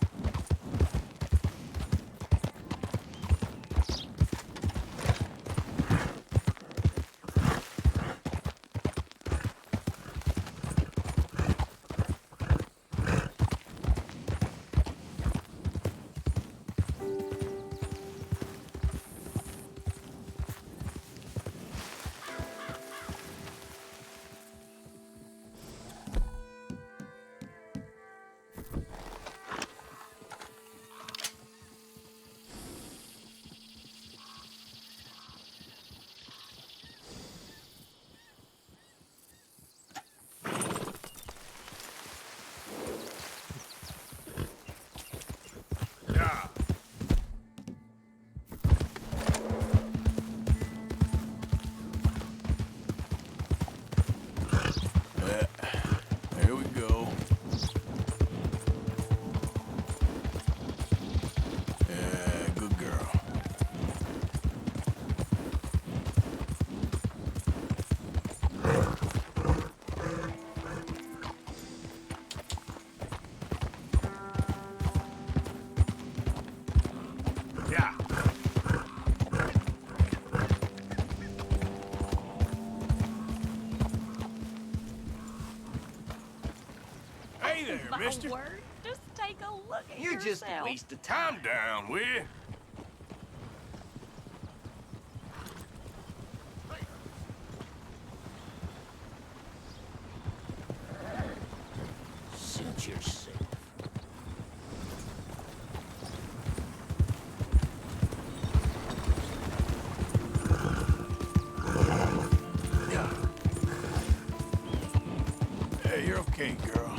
mister. Word. Just take a look at You're just a yourself. waste of time. Calm down, will you? Suit yourself. Hey, you're okay, girl.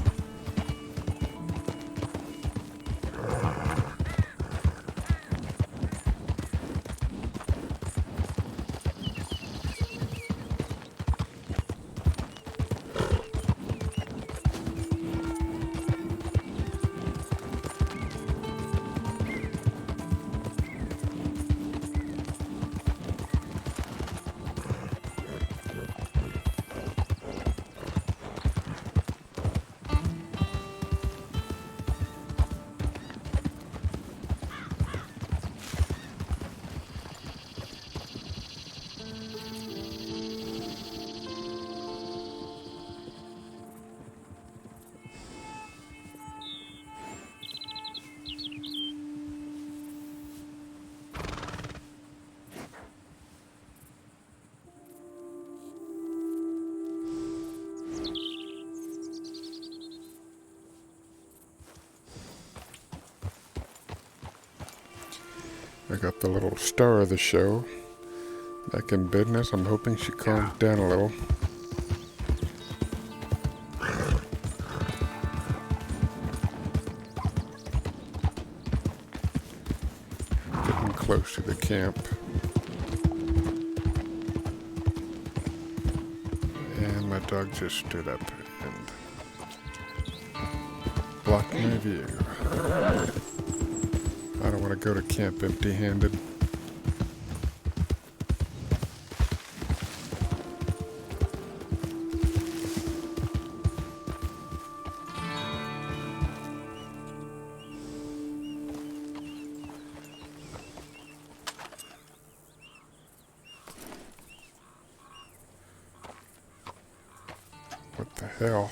I got the little star of the show back in business. I'm hoping she calms down a little. Getting close to the camp. And my dog just stood up and blocked my view. I don't want to go to camp empty-handed. What the hell?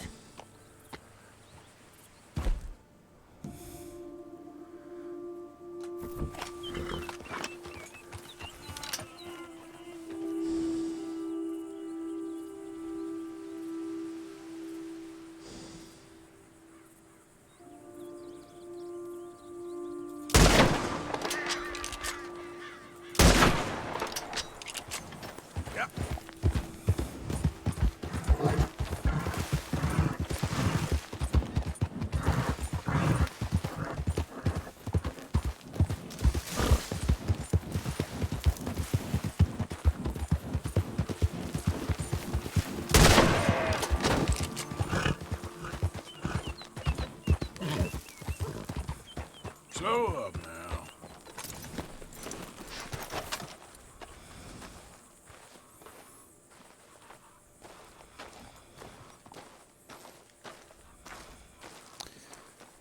Slow up now.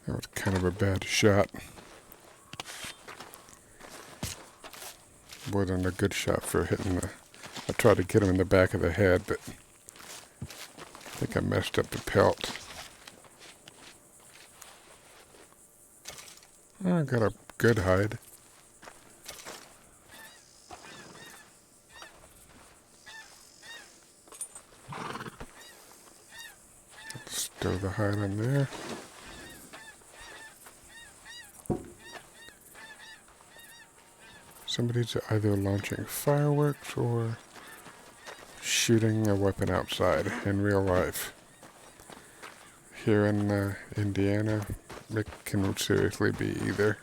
That was kind of a bad shot. Wasn't a good shot for hitting the... I tried to get him in the back of the head, but I think I messed up the pelt. I got a good hide. Stow the hide in there. Somebody's either launching fireworks or shooting a weapon outside in real life. Here in Indiana, it can seriously be either.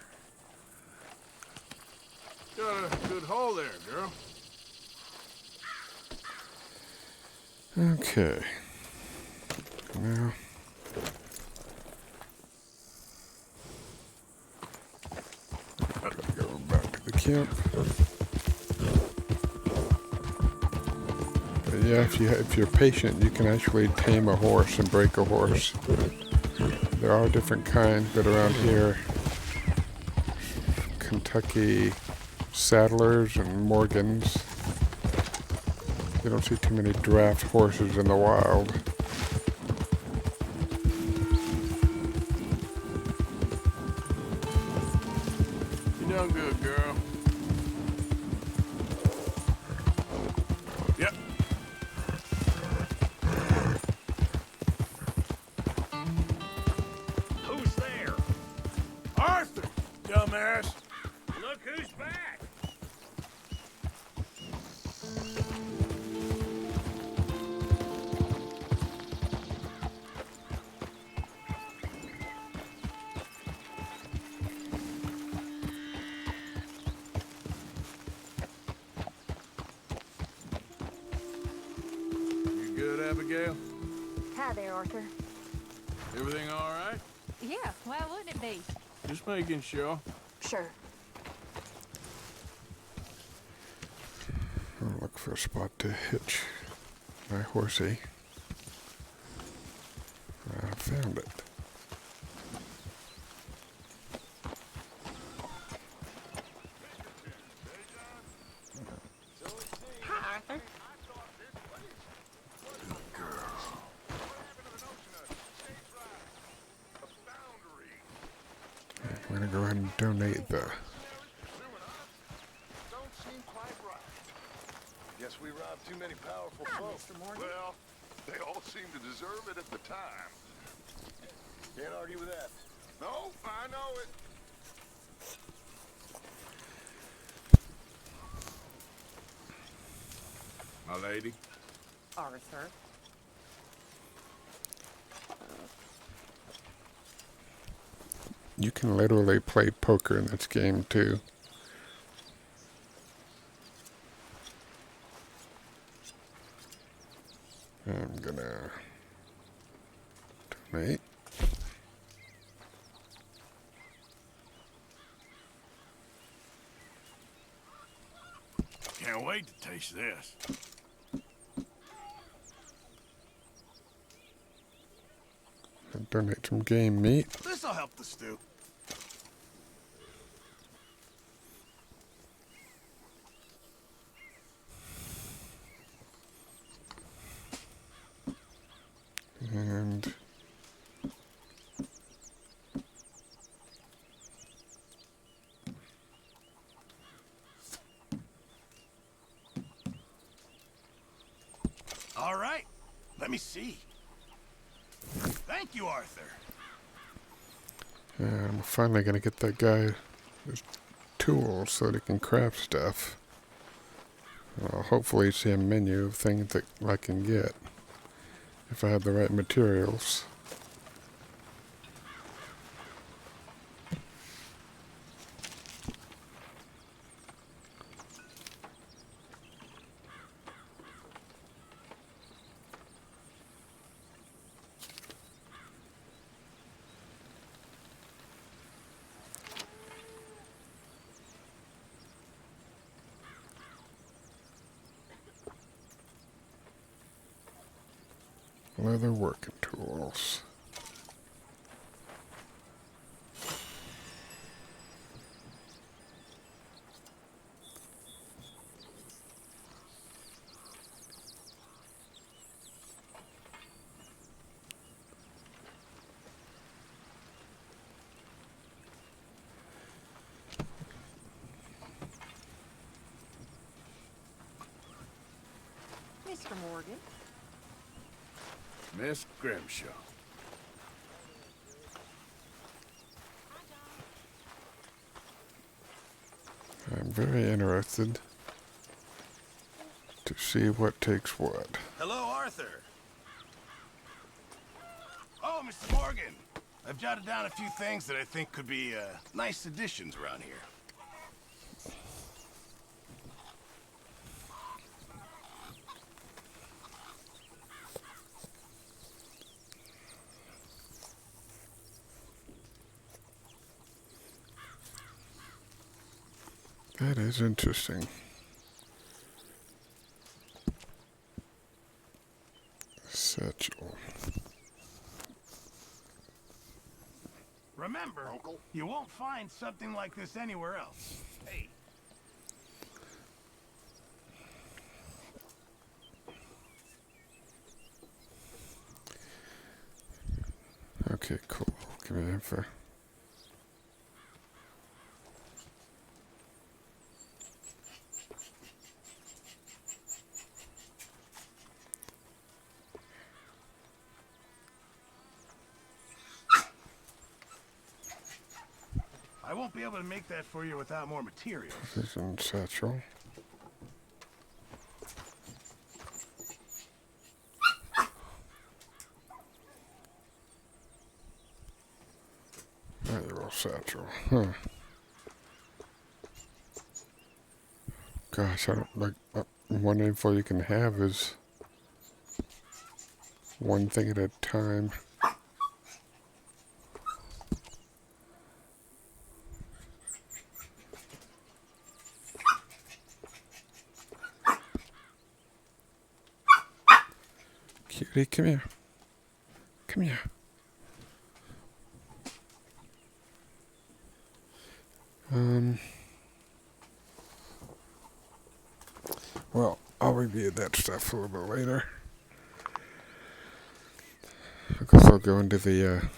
Got a good hole there, girl. Okay. Now. Go back to the camp. But yeah, if you're patient, you can actually tame a horse and break a horse. There are different kinds, but around here, Kentucky Saddlers and Morgans, you don't see too many draft horses in the wild. done good, girl. Yep. Who's there? Arthur, dumbass. Look who's back. You good, Abigail? Hi there, Arthur. Everything all right? Yeah, why wouldn't it be? Just making sure. Sure. I'll look for a spot to hitch my horsey. I found it. Hi, Arthur. I'm gonna go ahead and donate the Guess we robbed too many powerful folks. Well, they all seem to deserve it at the time. Can't argue with that. No, I know it. My lady. Arthur. You can literally play poker in this game too. I'm gonna donate. Can't wait to taste this. And donate some game meat. This'll help the stew. And All right. Let me see. Thank you, Arthur. I'm finally gonna get that guy his tools so that he can craft stuff. I'll hopefully see a menu of things that I can get if I have the right materials. Leather working tools. Mr. Morgan. Miss Grimshaw. I'm very interested to see what takes what. Hello, Arthur. Oh, Mr. Morgan. I've jotted down a few things that I think could be nice additions around here. That is interesting. Satchel. Remember, Uncle? you won't find something like this anywhere else. Hey. Okay, cool. Give me info. I won't be able to make that for you without more materials. This is satchel. Valuable satchel. Huh. Gosh, I don't like. One info you can have is one thing at a time. Cutie, come here. Come here. Well, I'll review that stuff a little bit later. I guess I'll go into the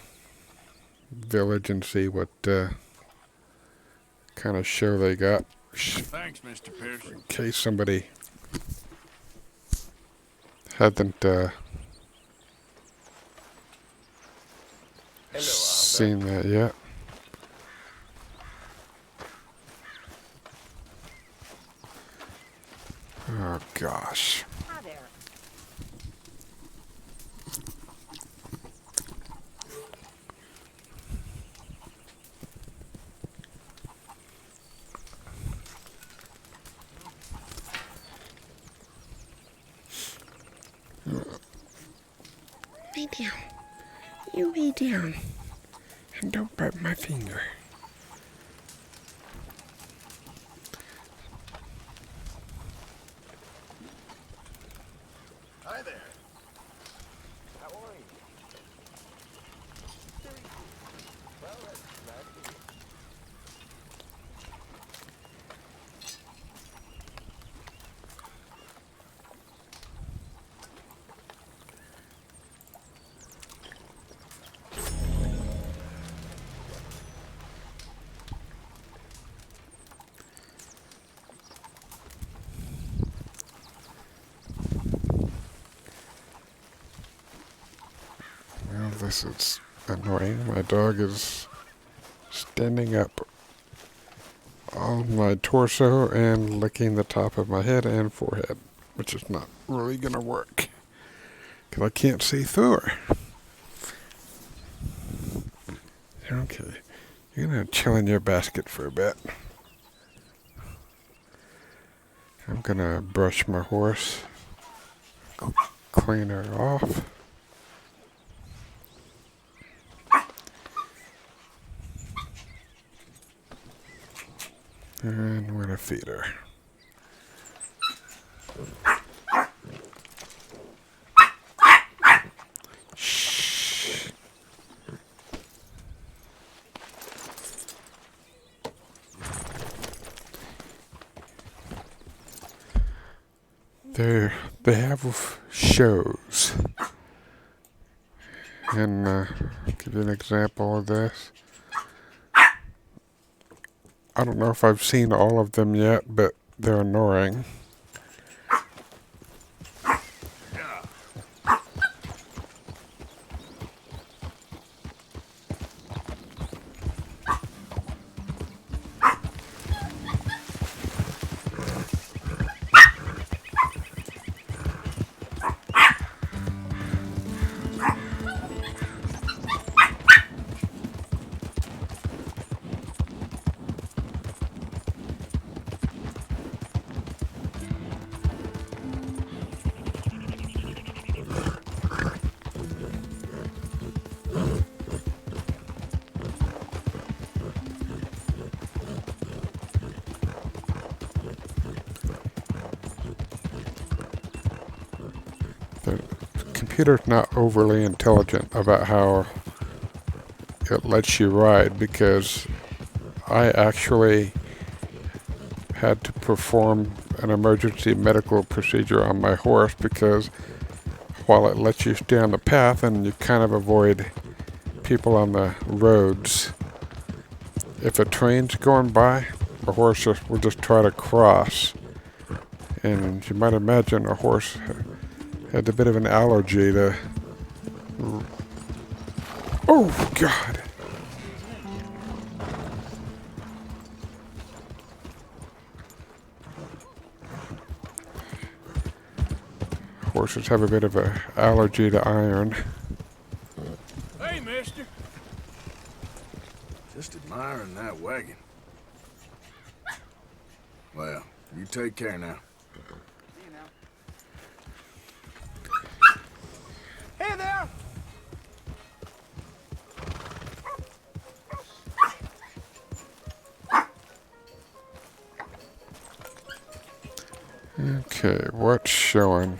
village and see what kind of show they got. Thanks, Mr. Pearson. In case somebody hadn't seen that yet. Oh gosh. Hi there. Lay down. You lay down. And don't bite my finger. Hi there. How are you? Well, that's nice. Well, this is annoying. My dog is standing up on my torso and licking the top of my head and forehead, which is not really going to work because I can't see through her. Okay, you're going to chill in your basket for a bit. I'm going to brush my horse, clean her off. And we're gonna feed her. Shh. They have shows. And I'll give you an example of this. I don't know if I've seen all of them yet, but they're annoying. The computer's not overly intelligent about how it lets you ride, because I actually had to perform an emergency medical procedure on my horse, because while it lets you stay on the path and you kind of avoid people on the roads, if a train's going by, a horse will just try to cross. And you might imagine a horse had a bit of an allergy to... Oh, God! horses have a bit of an allergy to iron. Hey, mister. Just admiring that wagon. Well, you take care now. Hey there! Okay, what's showing?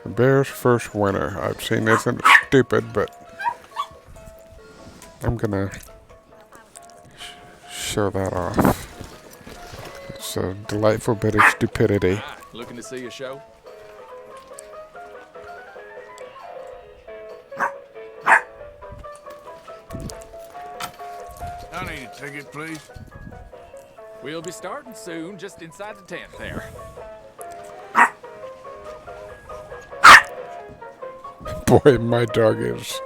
The bear's first winter. I've seen this and it's stupid, but I'm gonna show that off. It's a delightful bit of stupidity. Looking to see a show? I need a ticket, please. We'll be starting soon, just inside the tent there. Boy, my dog is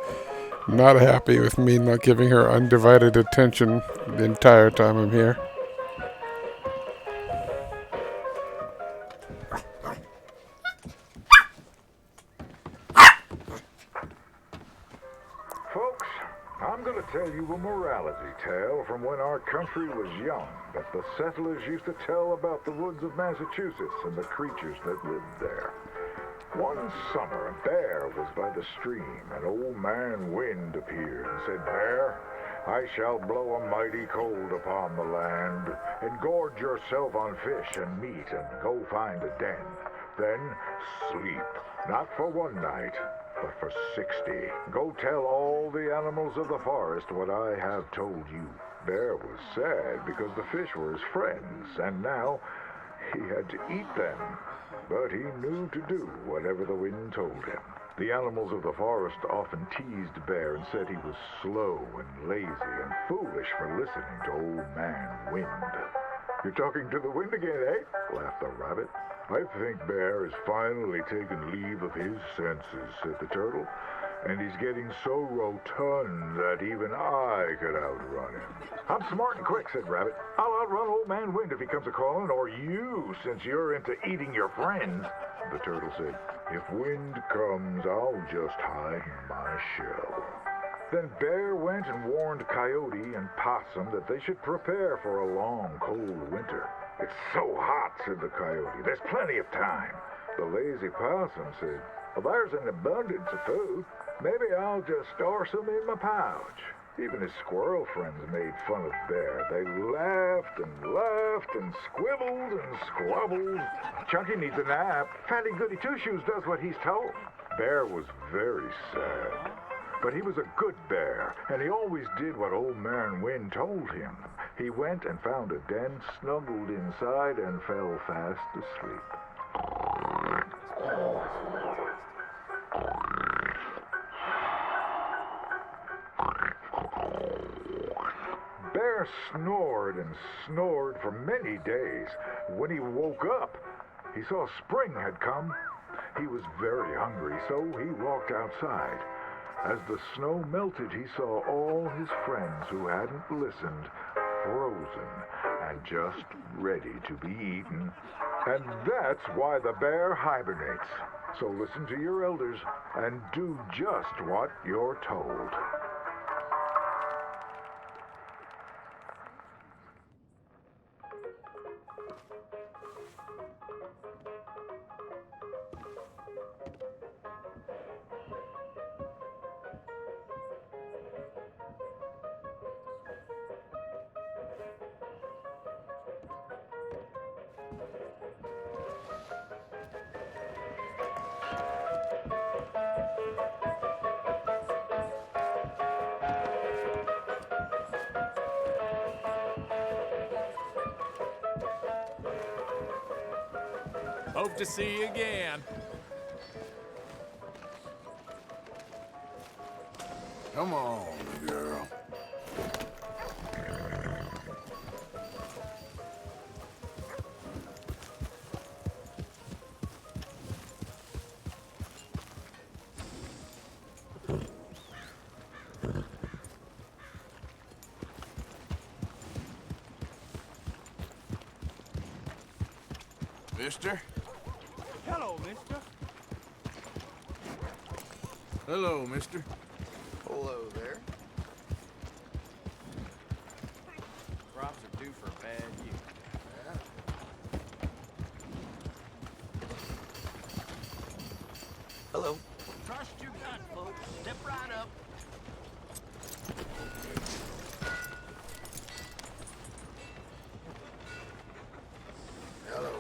not happy with me not giving her undivided attention the entire time I'm here. Folks, I'm going to tell you a morality tale from when our country was young that the settlers used to tell about the woods of Massachusetts and the creatures that lived there. One summer, a bear was by the stream, and Old Man Wind appeared and said, "Bear, I shall blow a mighty cold upon the land, and gorge yourself on fish and meat, and go find a den. Then sleep, not for one night, but for 60. Go tell all the animals of the forest what I have told you." Bear was sad because the fish were his friends, and now he had to eat them. But he knew to do whatever the wind told him. The animals of the forest often teased Bear and said he was slow and lazy and foolish for listening to Old Man Wind. "You're talking to the wind again, eh?" laughed the rabbit. "I think Bear has finally taken leave of his senses," said the turtle. "And he's getting so rotund that even I could outrun him." "I'm smart and quick," said Rabbit. "I'll outrun Old Man Wind if he comes a-calling, or you, since you're into eating your friends." The turtle said, "If Wind comes, I'll just hide in my shell." Then Bear went and warned Coyote and Possum that they should prepare for a long, cold winter. "It's so hot," said the Coyote. "There's plenty of time." The lazy Possum said, "Well, there's an abundance of food. Maybe I'll just store some in my pouch." Even his squirrel friends made fun of Bear. They laughed and squibbled and squabbled. "Chunky needs a nap. Fatty Goody Two-Shoes does what he's told." Bear was very sad. But he was a good bear, and he always did what Old Man Wind told him. He went and found a den, snuggled inside, and fell fast asleep. Bear snored and snored for many days. When he woke up, he saw spring had come. He was very hungry, so he walked outside. As the snow melted, he saw all his friends who hadn't listened, frozen and just ready to be eaten. And that's why the bear hibernates. So listen to your elders and do just what you're told. Hope to see you again. Come on, girl. Mister? Hello, mister. Hello, mister. Hello there. Crops are due for a bad year. Hello. Trust your gut, folks. Step right up. Hello.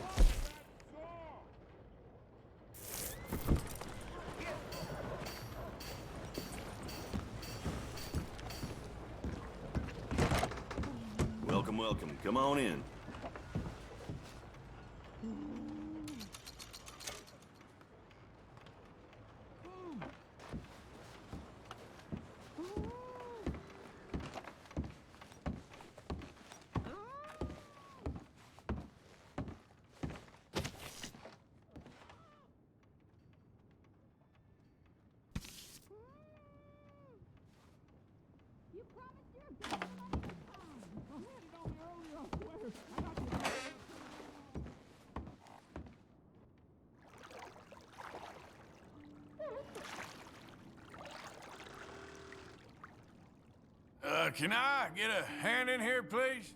Welcome, welcome. Come on in. Can I get a hand in here, please?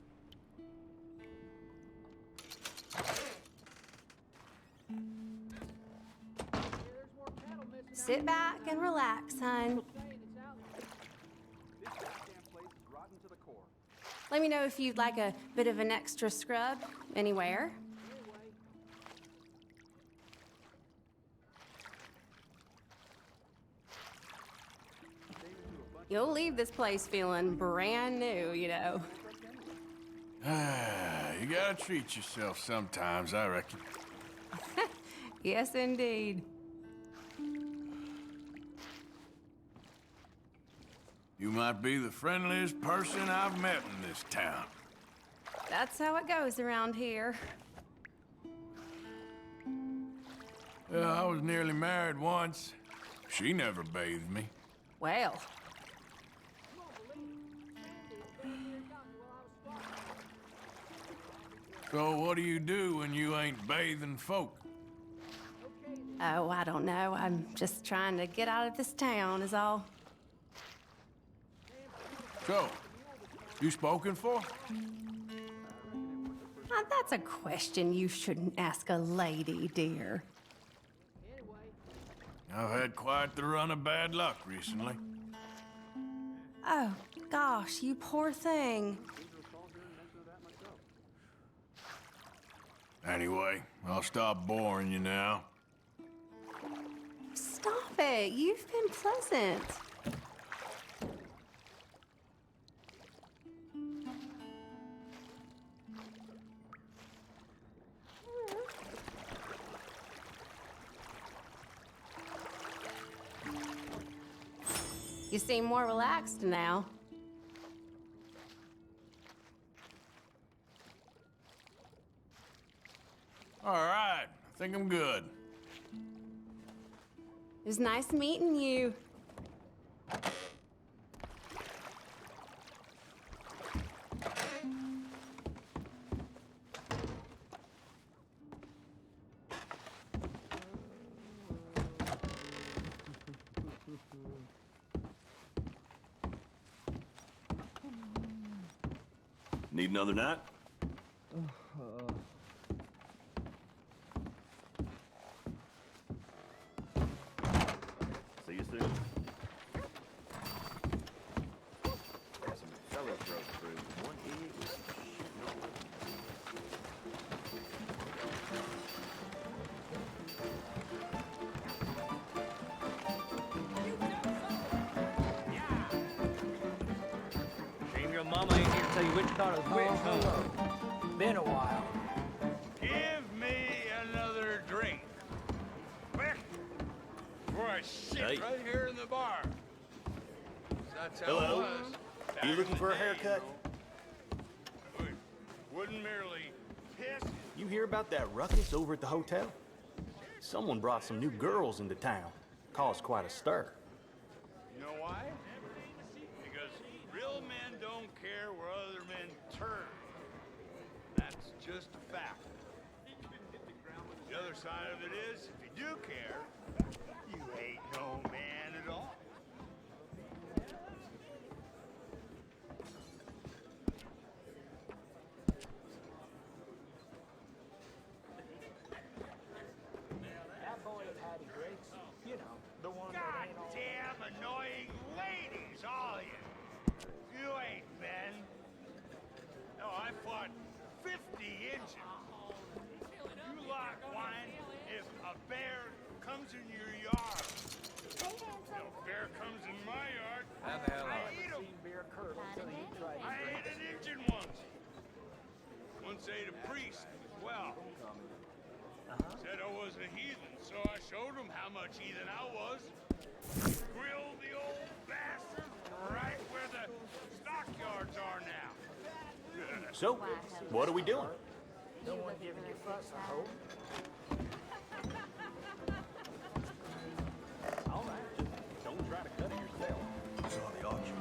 Sit back and relax, hon. Let me know if you'd like a bit of an extra scrub anywhere. You'll leave this place feeling brand new, you know. You gotta treat yourself sometimes, I reckon. Yes, indeed. You might be the friendliest person I've met in this town. That's how it goes around here. Yeah, I was nearly married once. She never bathed me. Well, So what do you do when you ain't bathing folk? oh, I don't know. I'm just trying to get out of this town is all. So, you spoken for? Now, that's a question you shouldn't ask a lady, dear. I've had quite the run of bad luck recently. Oh, gosh, you poor thing. Anyway, I'll stop boring you now. Stop it. You've been pleasant. You seem more relaxed now. All right, I think I'm good. It was nice meeting you. Need another night? See you soon. Some fellas broke through. One idiot was shooting all over. Shame your mama ain't here to tell you which thought of which, huh? Been a while. Give me another drink. Quick! Before I sit Hey. right here in the bar. That's how Hello. it was. Back You in looking the for a day, haircut? you know. Wouldn't merely piss. You hear about that ruckus over at the hotel? Someone brought some new girls into town. Caused quite a stir. You know why? Because real men don't care where other men turn. That's just a fact. The other side of it is, if you do care, you ain't no man at all. That boy Patty Briggs, you know, the one Goddamn annoying ladies, all you. You ain't Ben. No, I fought 50 Injuns. You lot whine if a bear comes in your yard. No bear comes in my yard. I eat 'em. I ate an Injun once. Once ate a priest as well. Said I was a heathen, so I showed him how much heathen I was. Grilled the old bastard right where the stockyards are now. So, what are we doing? No one giving you fuss, I hope. All right. Don't try to cut it yourself. Saw the auction.